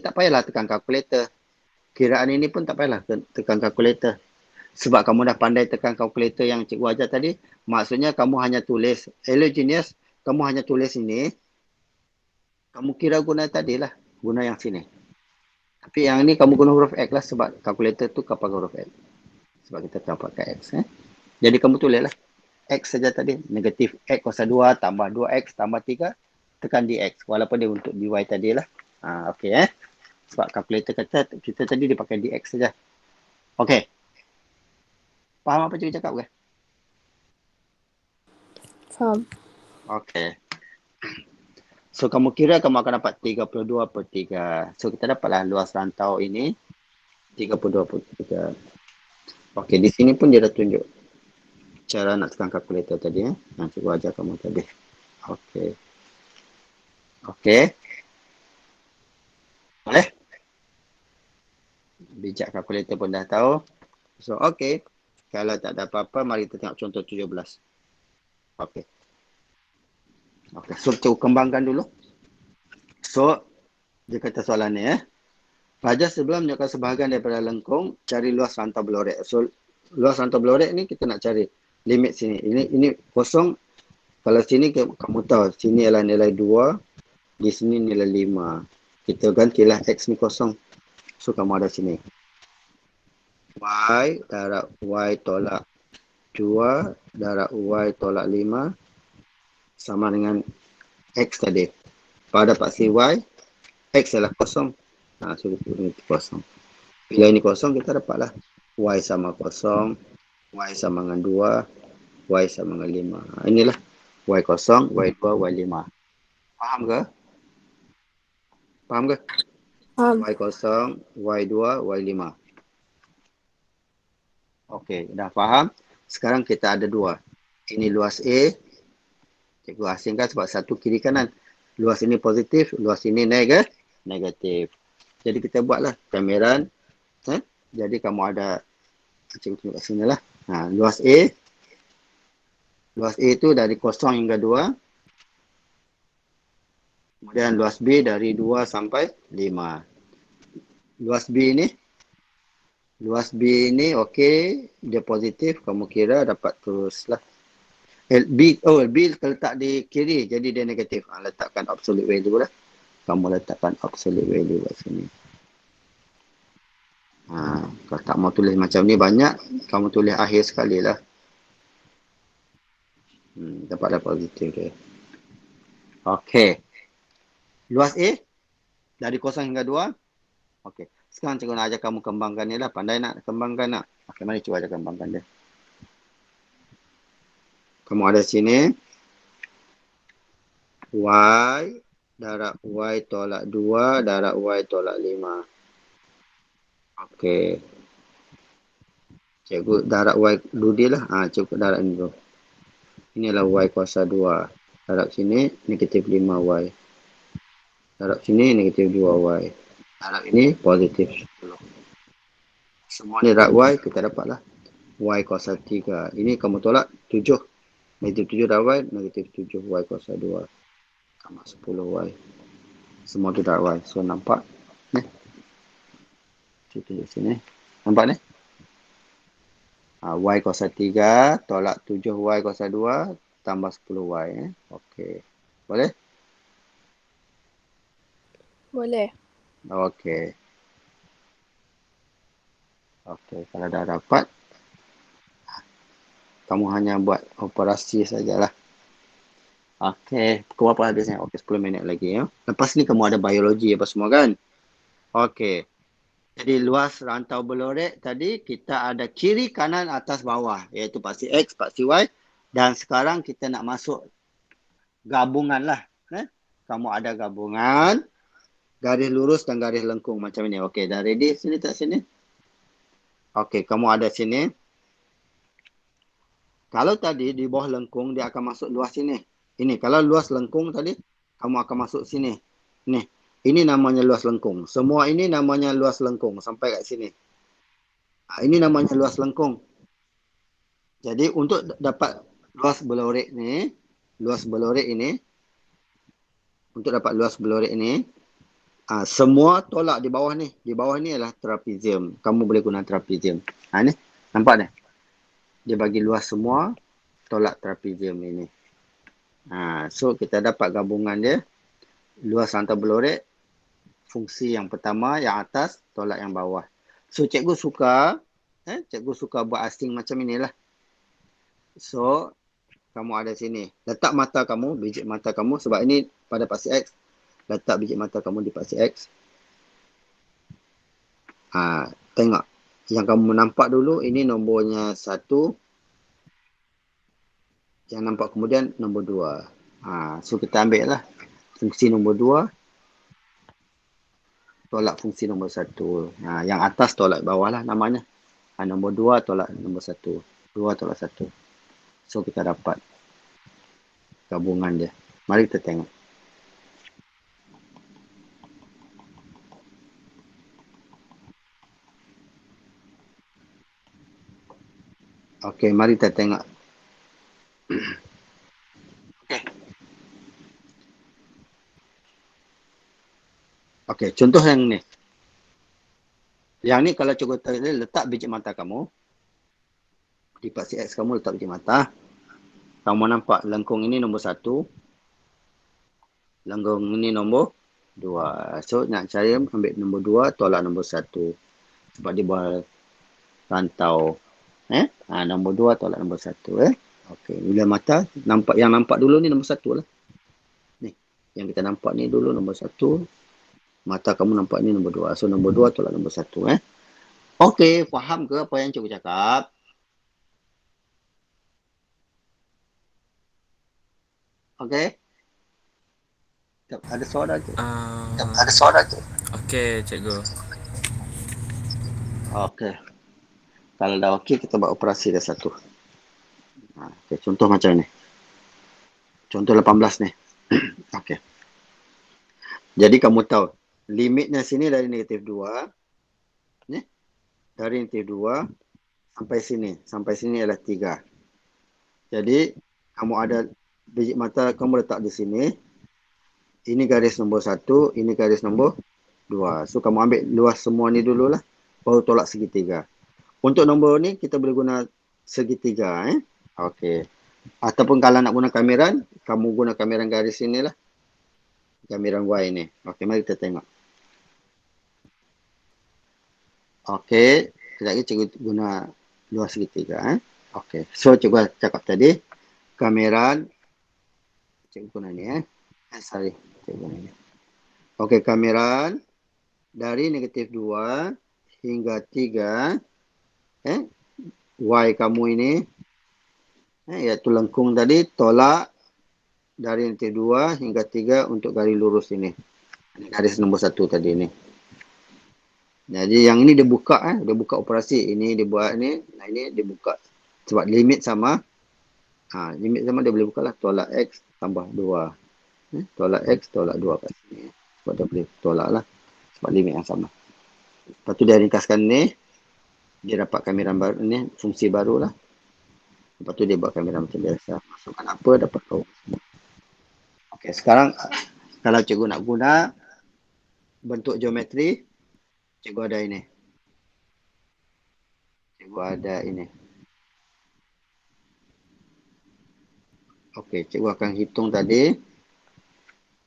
Speaker 2: tak payahlah tekan kalkulator. Kiraan ini pun tak payahlah tekan kalkulator. Sebab kamu dah pandai tekan kalkulator yang cikgu ajar tadi, maksudnya kamu hanya tulis. Homogeneous, kamu hanya tulis ini. Kamu kira guna tadi lah. Guna yang sini. Tapi yang ni kamu guna huruf X lah sebab kalkulator tu kau pakai huruf X. Sebab kita tak pakai X. Jadi kamu tulis lah. X saja tadi. Negatif X kuasa 2 tambah 2X tambah 3. Tekan DX. Walaupun dia untuk DY tadi lah. Okey Sebab kalkulator kita tadi dia pakai DX saja. Okey. Faham apa cikgu cakap ke?
Speaker 1: Faham.
Speaker 2: Okey. So kamu kira kamu akan dapat 32/3. So kita dapatlah luas rantau ini 32/3. Okey, di sini pun dia dah tunjuk cara nak tekan kalkulator tadi yang cikgu ajar kamu tadi. Okey. Boleh? Bijak kalkulator pun dah tahu. So okey. Kalau tak ada apa-apa, mari kita tengok contoh 17. Okey. So cikgu kembangkan dulu. So dia kata soalan ni pelajar sebelum menunjukkan sebahagian daripada lengkung, cari luas rantau berlorek. So luas rantau berlorek ni kita nak cari limit sini. Ini kosong. Kalau sini kamu tahu, sini adalah nilai 2, di sini nilai 5. Kita gantilah X ni kosong. So kamu ada sini. Y darab Y tolak 2 darab Y tolak 5 sama dengan X tadi. Pada paksi Y, X adalah kosong. So ini kosong. Bila ini kosong, kita dapatlah Y sama kosong, Y sama dengan 2, Y sama dengan 5. Inilah Y kosong, Y 2, Y 5. Faham ke?
Speaker 1: Faham.
Speaker 2: Y kosong, Y 2, Y 5. Okey, dah faham? Sekarang kita ada 2. Ini luas A. Cikgu asingkan sebab satu kiri kanan. Luas ini positif, luas ini negatif. Jadi kita buatlah kameran. Jadi kamu ada, cikgu tunjuk kat sini lah. Luas A. Luas A itu dari 0 hingga 2. Kemudian luas B dari 2 sampai 5. Luas B ini okey, dia positif, kamu kira dapat teruslah. B terletak di kiri, jadi dia negatif. Letakkan absolute value lah. Kamu letakkan absolute value kat sini. Kalau tak mau tulis macam ni banyak, kamu tulis akhir sekali lah. Dapatlah positif dia. Okey. Luas A dari 0 hingga 2. Okey. Sekarang cikgu nak ajar kamu kembangkan ni lah. Pandai nak kembangkan tak? Okey, mari cuba ajar kembangkan dia. Kamu ada sini. Y darab Y tolak 2 darab Y tolak 5. Okey. Cikgu darab Y dulu dia lah. Cikgu darab ni dulu. Inilah Y kuasa 2. Darab sini negatif 5Y. Darab sini negatif 2Y. Darab ini positif 10. Semua ni darab Y, kita dapatlah Y kuasa 3. Ini kamu tolak 7. Negatif 7 darab Y, negatif 7Y kuasa 2. Sama 10Y. Semua tu darab Y. So nampak ni. Kita tunjuk sini. Nampak ni? Y kuasa 3 tolak 7Y kuasa 2 tambah 10Y. Okey. Boleh?
Speaker 1: Boleh.
Speaker 2: Okey. Kalau dah dapat, kamu hanya buat operasi sajalah. Okey, pukul berapa habisnya? Okey, 10 minit lagi ya. Lepas ni kamu ada biologi apa semua kan? Okey. Jadi luas rantau berlorek tadi kita ada kiri, kanan, atas, bawah. Iaitu paksi X, paksi Y. Dan sekarang kita nak masuk gabungan lah. kamu ada gabungan garis lurus dan garis lengkung macam ini. Okey, dah ready sini tak sini? Okey, kamu ada sini. Kalau tadi di bawah lengkung, dia akan masuk luas sini. Ini, kalau luas lengkung tadi, kamu akan masuk sini. Nih, ini namanya luas lengkung. Semua ini namanya luas lengkung sampai kat sini. Ini namanya luas lengkung. Jadi untuk dapat luas belorik ni, untuk dapat luas belorik ini, semua tolak di bawah ni. Di bawah ni adalah trapezium. Kamu boleh guna trapezium. Ni, nampak ni? Dia bagi luas semua, tolak trapezium ini. So kita dapat gabungan dia, luas antara belorik, fungsi yang pertama, yang atas, tolak yang bawah. So cikgu suka buat asing macam inilah. So, kamu ada sini. Letak mata kamu, biji mata kamu, sebab ini pada paksi X. Letak biji mata kamu di paksi X. Tengok. Yang kamu nampak dulu, ini nombornya 1. Yang nampak kemudian nombor 2. So, kita ambil lah. Fungsi nombor 2. Tolak fungsi nombor 1. Yang atas tolak bawah lah namanya. Nombor 2 tolak nombor 1. 2 tolak 1. So, kita dapat gabungan dia. Mari kita tengok. Okey, mari kita tengok. Okey, contoh yang ni. Yang ni kalau cikgu tadi letak biji mata kamu. Di paksi X kamu letak biji mata. Kamu nampak lengkung ini nombor 1. Lengkung ini nombor 2. So, nak cari ambil nombor 2, tolak nombor 1. Sebab di bawah rantau. Nombor 2 tolak nombor 1. Okey, bila mata, yang nampak dulu ni nombor 1 lah. Ni, yang kita nampak ni dulu nombor 1. Mata kamu nampak ni nombor 2. So, nombor 2 tolak nombor 1. Okey, faham ke apa yang cikgu cakap? Okey? Ada soalan ke?
Speaker 3: Ada Okey, cikgu.
Speaker 2: Okey. Kalau dah okey, kita buat operasi dah satu. Okay, contoh macam ni. Contoh 18 ni. Okey. Jadi kamu tahu, limitnya sini dari negatif 2. Ni. Dari negatif 2 sampai sini. Sampai sini adalah 3. Jadi, kamu ada biji mata kamu letak di sini. Ini garis nombor 1, ini garis nombor 2. So, kamu ambil luas semua ni dululah. Baru tolak segitiga. Untuk nombor ni, kita boleh guna segitiga. Okey. Ataupun kalau nak guna kameran, kamu guna kameran garis sini lah. Kameran Y ni. Okey, mari kita tengok. Okey. Sekejap lagi cikgu guna luas segitiga. Okey. So, cikgu cakap tadi, kameran, cikgu guna ni. Sorry. Cikgu guna ni. Okey, kameran dari negatif 2 hingga 3. Y kamu ini, iaitu lengkung tadi, tolak dari negatif 2 hingga 3 untuk garis lurus ini. Garis nombor 1 tadi ni. Jadi yang ini dia buka, dia buka operasi. Ini dia buat ni, ini dia buka. Sebab limit sama. Limit sama dia boleh buka lah. Tolak X tambah 2. Tolak X, tolak 2 kat sini. Sebab dia boleh tolak lah. Sebab limit yang sama. Lepas tu dia ringkaskan ni. Dia dapat kamera baru ni, fungsi baru lah. Lepas tu dia buat kamera macam biasa. Masukkan apa, dapat tahu. Okey, sekarang kalau cikgu nak guna bentuk geometri, cikgu ada ini. Cikgu ada ini. Okey, cikgu akan hitung tadi.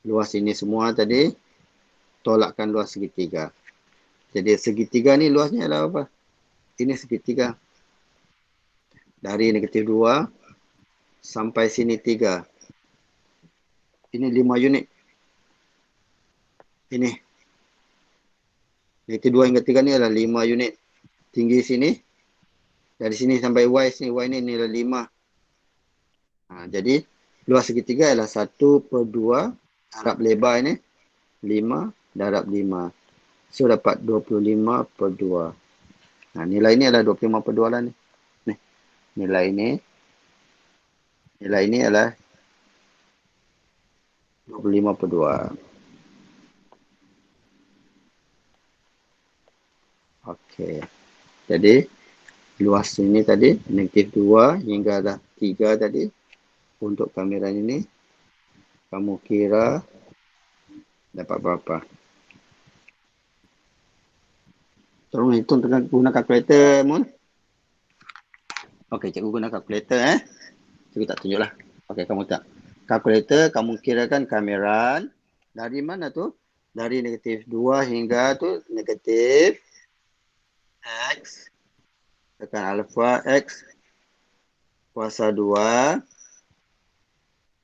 Speaker 2: Luas ini semua tadi. Tolakkan luas segitiga. Jadi segitiga ni luasnya adalah apa? Ini segitiga. Dari negatif 2 sampai sini 3. Ini 5 unit. Ini. Negatif 2 hingga 3 ni adalah 5 unit. Tinggi sini. Dari sini sampai Y sini. Y ni adalah 5. Jadi luas segitiga adalah 1/2 darab lebar ini 5 darab 5. So dapat 25/2. Nah, nilai ini adalah 25/2 lah ni. Ni. Nilai ini adalah 25/2. Okey. Jadi luas ini tadi -2 hingga dah 3 tadi. Untuk kamera ini kamu kira dapat berapa? Tolong hitung dengan guna kalkulator, Mun. Okey, cikgu guna kalkulator Cikgu tak tunjuklah. Okey, kamu tak. Kalkulator kamu kirakan kamera dari mana tu? Dari -2 hingga tu negatif X tekan alfa X kuasa 2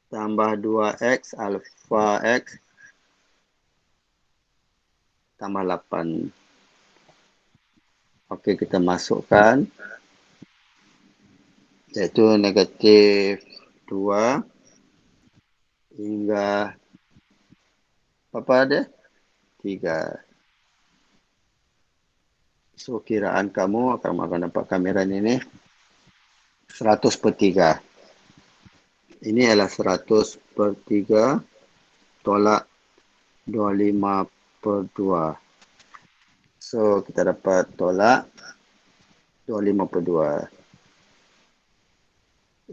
Speaker 2: tambah 2X alfa X tambah 8. Okey, kita masukkan iaitu negatif 2 hingga apa ada? 3. So, kiraan kamu akan dapat kamera ini 100/3. Ini adalah 100/3 tolak 25/2. So, kita dapat tolak 25/2.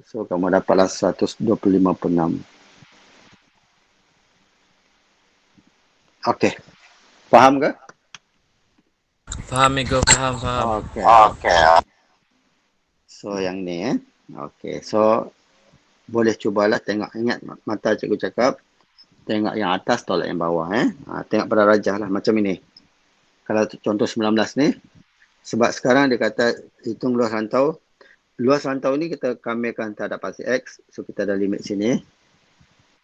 Speaker 2: So, kamu dapatlah 125/6. Okey. Faham ke?
Speaker 3: Faham Ego, faham.
Speaker 2: Okey. So, yang ni Okey. So, boleh cubalah tengok. Ingat mata cikgu cakap. Tengok yang atas, tolak yang bawah. Tengok pada rajah lah. Macam ini. Kalau contoh 19 ni. Sebab sekarang dia kata hitung luas rantau. Luas rantau ni kita kamirkan terhadap pasti X. So, kita ada limit sini.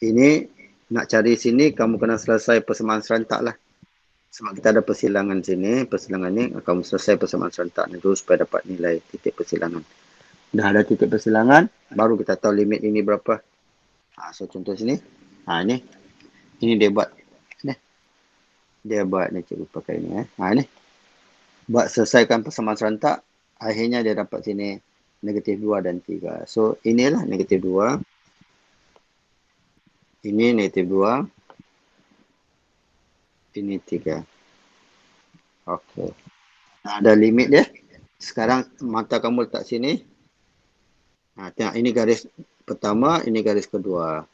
Speaker 2: Ini nak cari sini, kamu kena selesai persamaan serentak lah. Sebab kita ada persilangan sini. Persilangan ni, kamu selesai persamaan serentak ni dulu supaya dapat nilai titik persilangan. Dah ada titik persilangan, baru kita tahu limit ini berapa. So, contoh sini. Ini. Ini dia buat. Dia buat ni, cikgu pakai ni. Ini. Buat selesaikan persamaan serentak, akhirnya dia dapat sini negatif 2 dan 3. So, inilah negatif 2. Ini negatif 2. Ini 3. Okey. Ada limit dia. Sekarang mata kamu letak sini. Tengok, ini garis pertama, ini garis kedua.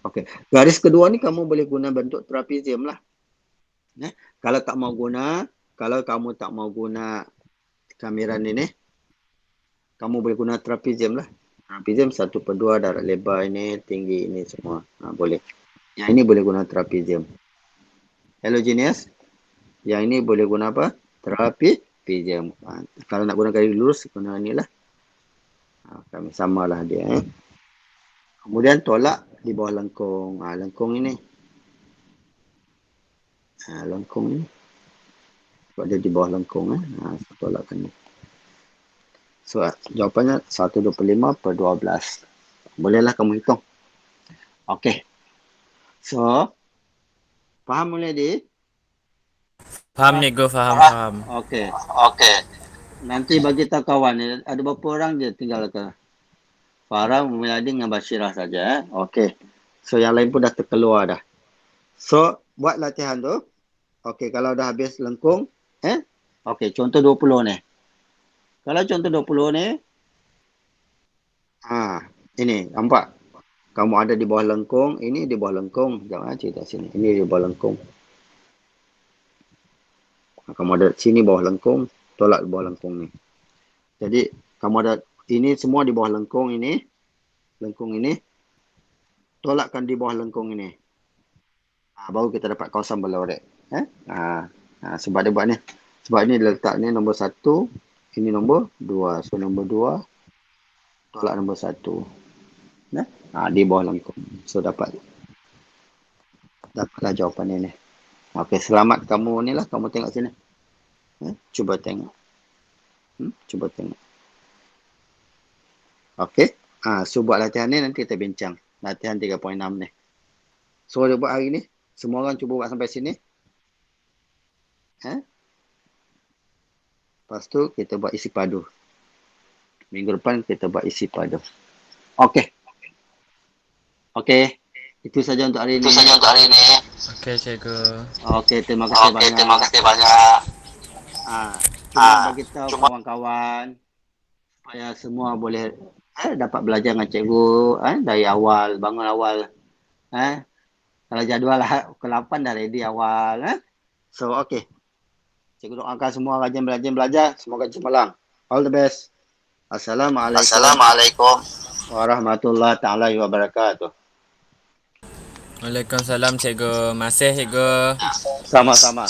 Speaker 2: Okey. Garis kedua ni kamu boleh guna bentuk trapezium lah. Kalau kamu tak mau guna kamera ini, kamu boleh guna trapezium lah. Trapezium 1/2 darab lebar ini, tinggi ini semua. Boleh. Yang ini boleh guna trapezium. Hello Genius. Yang ini boleh guna apa? Trapezium. Kalau nak guna garis lurus, guna inilah. Kami samalah dia. Kemudian tolak di bawah lengkung. Lengkung ini. Lengkung ni. Sebab dia di bawah lengkung. Tolakkan ni. So, jawapannya 125/12. Bolehlah kamu hitung. Okey. So, faham mulai di?
Speaker 3: Faham Ego, faham.
Speaker 2: Okey. Nanti bagi tahu kawan, ada berapa orang je tinggal ke? Farah, Mulyadi dengan Bashirah saja. Okey. So, yang lain pun dah terkeluar dah. So, buat latihan tu. Okey, kalau dah habis lengkung. Okey, contoh 20 ni. Kalau contoh 20 ni. Ini, nampak? Kamu ada di bawah lengkung. Ini di bawah lengkung. Jangan cerita sini. Ini di bawah lengkung. Kamu ada sini bawah lengkung. Tolak di bawah lengkung ni. Jadi, kamu ada ini semua di bawah lengkung ini. Lengkung ini. Tolakkan di bawah lengkung ini. Baru kita dapat kawasan berlorek. Sebab dia buat ni. Sebab ini letak ni nombor 1. Ini nombor 2. So, nombor 2. Tolak nombor 1. Di bawah lengkung. So, dapatlah jawapan ini. Okey, selamat kamu ni lah. Kamu tengok sini. Cuba tengok. Okey. So, buat latihan ni nanti kita bincang. Latihan 3.6 ni. So dia buat hari ni. Semua orang cuba buat sampai sini. Lepas tu kita buat isi padu. Minggu depan kita buat isi padu. Okey. Okey. Itu saja untuk hari ini.
Speaker 3: Okey, cikgu.
Speaker 2: Okey, terima kasih banyak. Cuma bagi tahu kawan-kawan supaya semua boleh dapat belajar dengan cikgu dari awal, bangun awal. Kalau jadual pukul 8 dah ready awal. So, okey. Cikgu doakan semua rajin belajar. Semoga cemerlang. All the best. Assalamualaikum warahmatullahi taala wabarakatuh.
Speaker 3: Waalaikumsalam, cikgu. Masih, cikgu.
Speaker 2: Sama-sama.